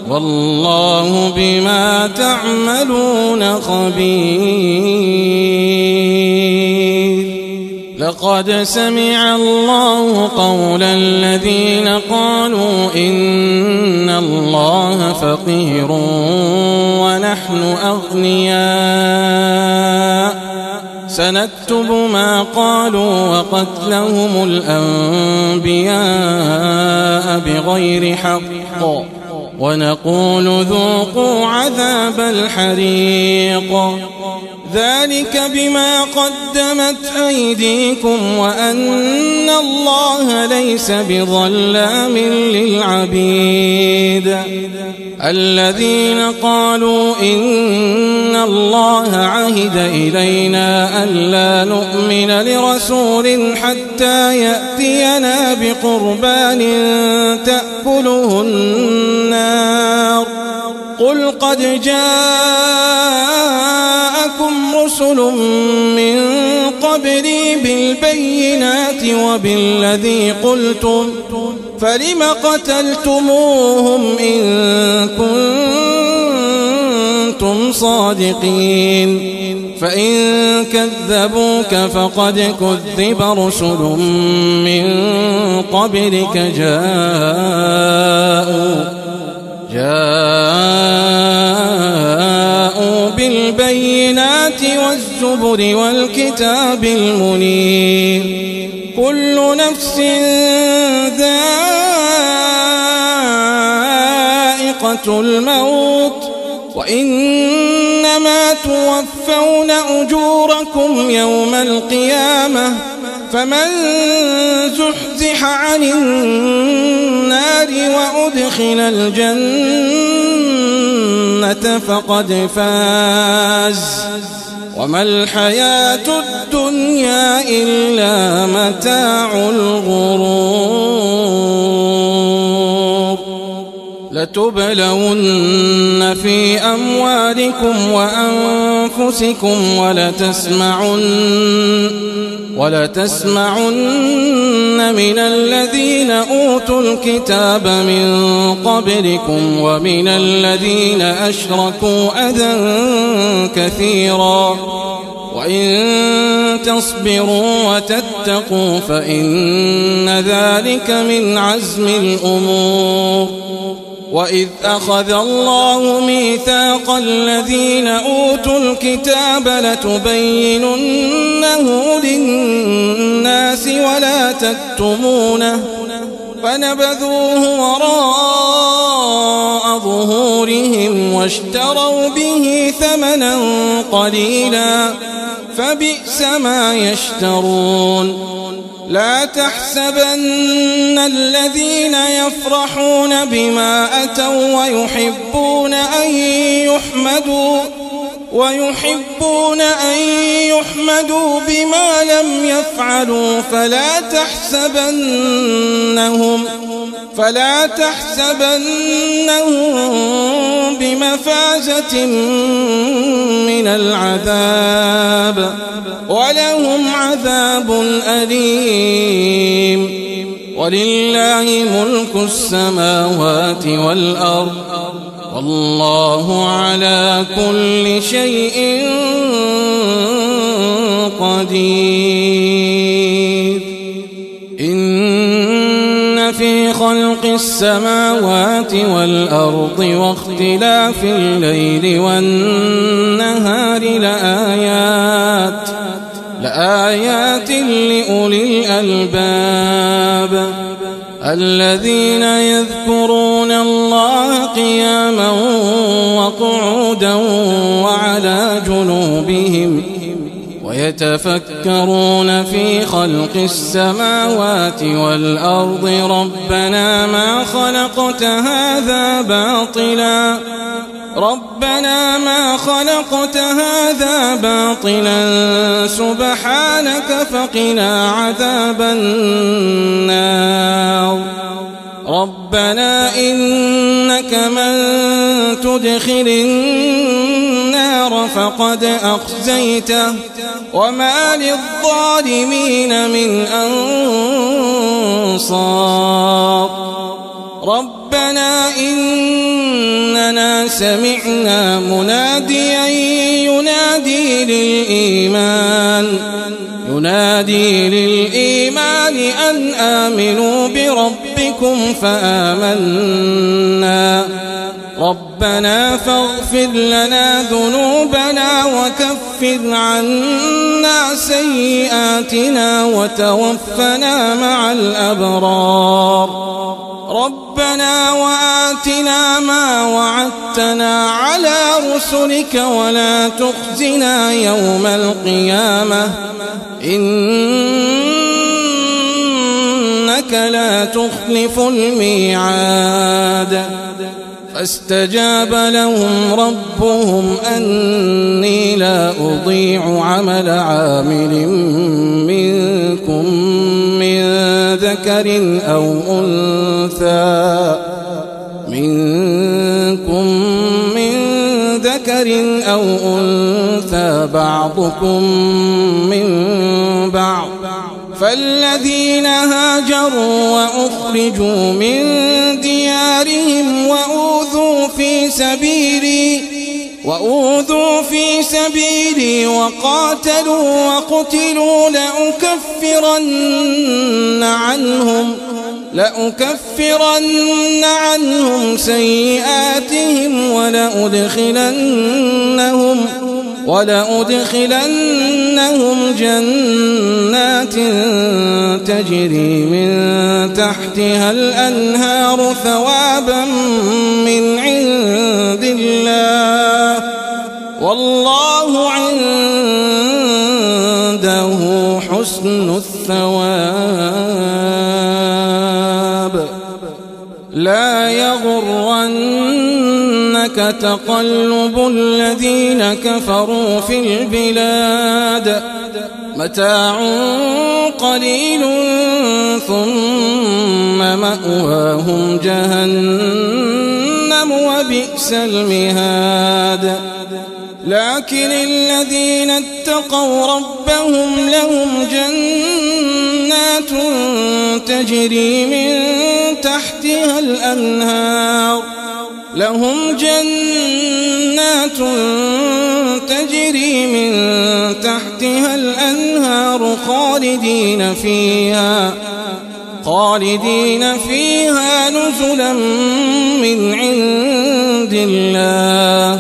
والله بما تعملون خبير. لقد سمع الله قول الذين قالوا إن الله فقير ونحن أغنياء سنكتب ما قالوا وقتلهم الأنبياء بغير حق ونقول ذوقوا عذاب الحريق ذلك بما قدمت أيديكم وأن الله ليس بظلام للعبيد. الذين قالوا إن الله عهد إلينا ألا نؤمن لرسول حتى يأتينا بقربان تأكله النار قل قد جاءكم رسل من قبلي بالبينات وبالذي قلتم فلم قتلتموهم إن كنتم صادقين فإن كذبوك فقد كذب رسل من قبلك جاءوا بالبينات والزبر والكتاب المنير كل نفس ذائقة الموت وإنما توفون أجوركم يوم القيامة فمن زحزح عن النار وأدخل الجنة فقد فاز وما الحياة الدنيا إلا متاع الغرور. لتبلون في أموالكم وأنفسكم ولتسمعن من الذين أوتوا الكتاب من قبلكم ومن الذين أشركوا أذى كثيرا وإن تصبروا وتتقوا فإن ذلك من عزم الأمور. وإذ أخذ الله ميثاق الذين أوتوا الكتاب لتبيننه للناس ولا تكتمونه فنبذوه وراء ظهورهم واشتروا به ثمنا قليلا فبئس ما يشترون. لا تحسبن الذين يفرحون بما أتوا ويحبون أن يحمدوا بما لم يفعلوا فلا تحسبنهم بمفازة من العذاب ولهم عذاب أليم. ولله ملك السماوات والأرض والله على كل شيء قدير. إن في خلق السماوات والأرض واختلاف الليل والنهار لآيات لأولي الألباب الذين يذكرون الله قياما وقعودا وعلى جنوبهم يتفكرون في خلق السماوات والأرض ربنا ما خلقت هذا باطلا سبحانك فقنا عذاب النار ربنا إنك من تدخل النار فقد أخزيته وما للظالمين من أنصار ربنا إننا سمعنا مناديا ينادي للإيمان أن آمنوا بربكم فآمنا ربنا فاغفر لنا ذنوبنا وكفر عنا سيئاتنا وتوفنا مع الأبرار ربنا وآتنا ما وعدتنا على رسلك ولا تخزنا يوم القيامة إنك لا تخلف الميعاد فاستجاب لهم ربهم أني لا أضيع عمل عامل منكم من ذكر أو أنثى بعضكم من بعض فالذين هاجروا وأخرجوا من ديارهم وأوذوا في سبيلي وقاتلوا وقتلوا لأكفرن عنهم سيئاتهم ولأدخلنهم جنات تجري من تحتها الأنهار ثوابا من عند الله والله عنده حسن الثواب لا يغرنك تقلب الذين كفروا في البلاد متاع قليل ثم مأواهم جهنم وبئس المهاد لكن الذين اتقوا ربهم لهم جنات تجري من تحتها الأنهار خالدين فيها نزلا من عند الله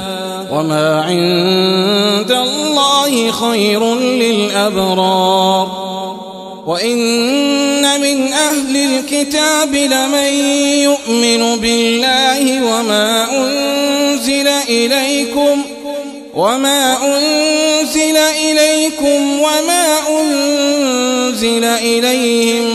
وما عند الله خير للأبرار وإن من أهل الكتاب لمن يؤمن بالله وما أنزل إليكم وما أنزل إليهم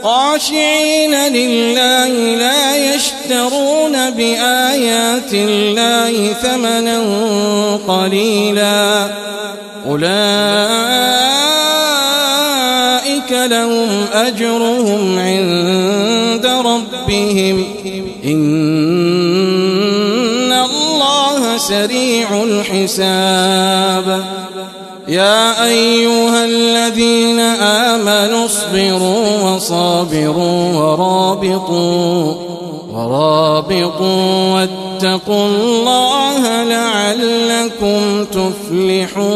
خاشعين لله لا يشترون بآيات الله ثمنا قليلا أولئك لهم أجرهم عند ربهم إن الله سريع الحساب يا أيها الذين آمنوا اصبروا وصابروا ورابطوا واتقوا الله لعلكم تفلحون.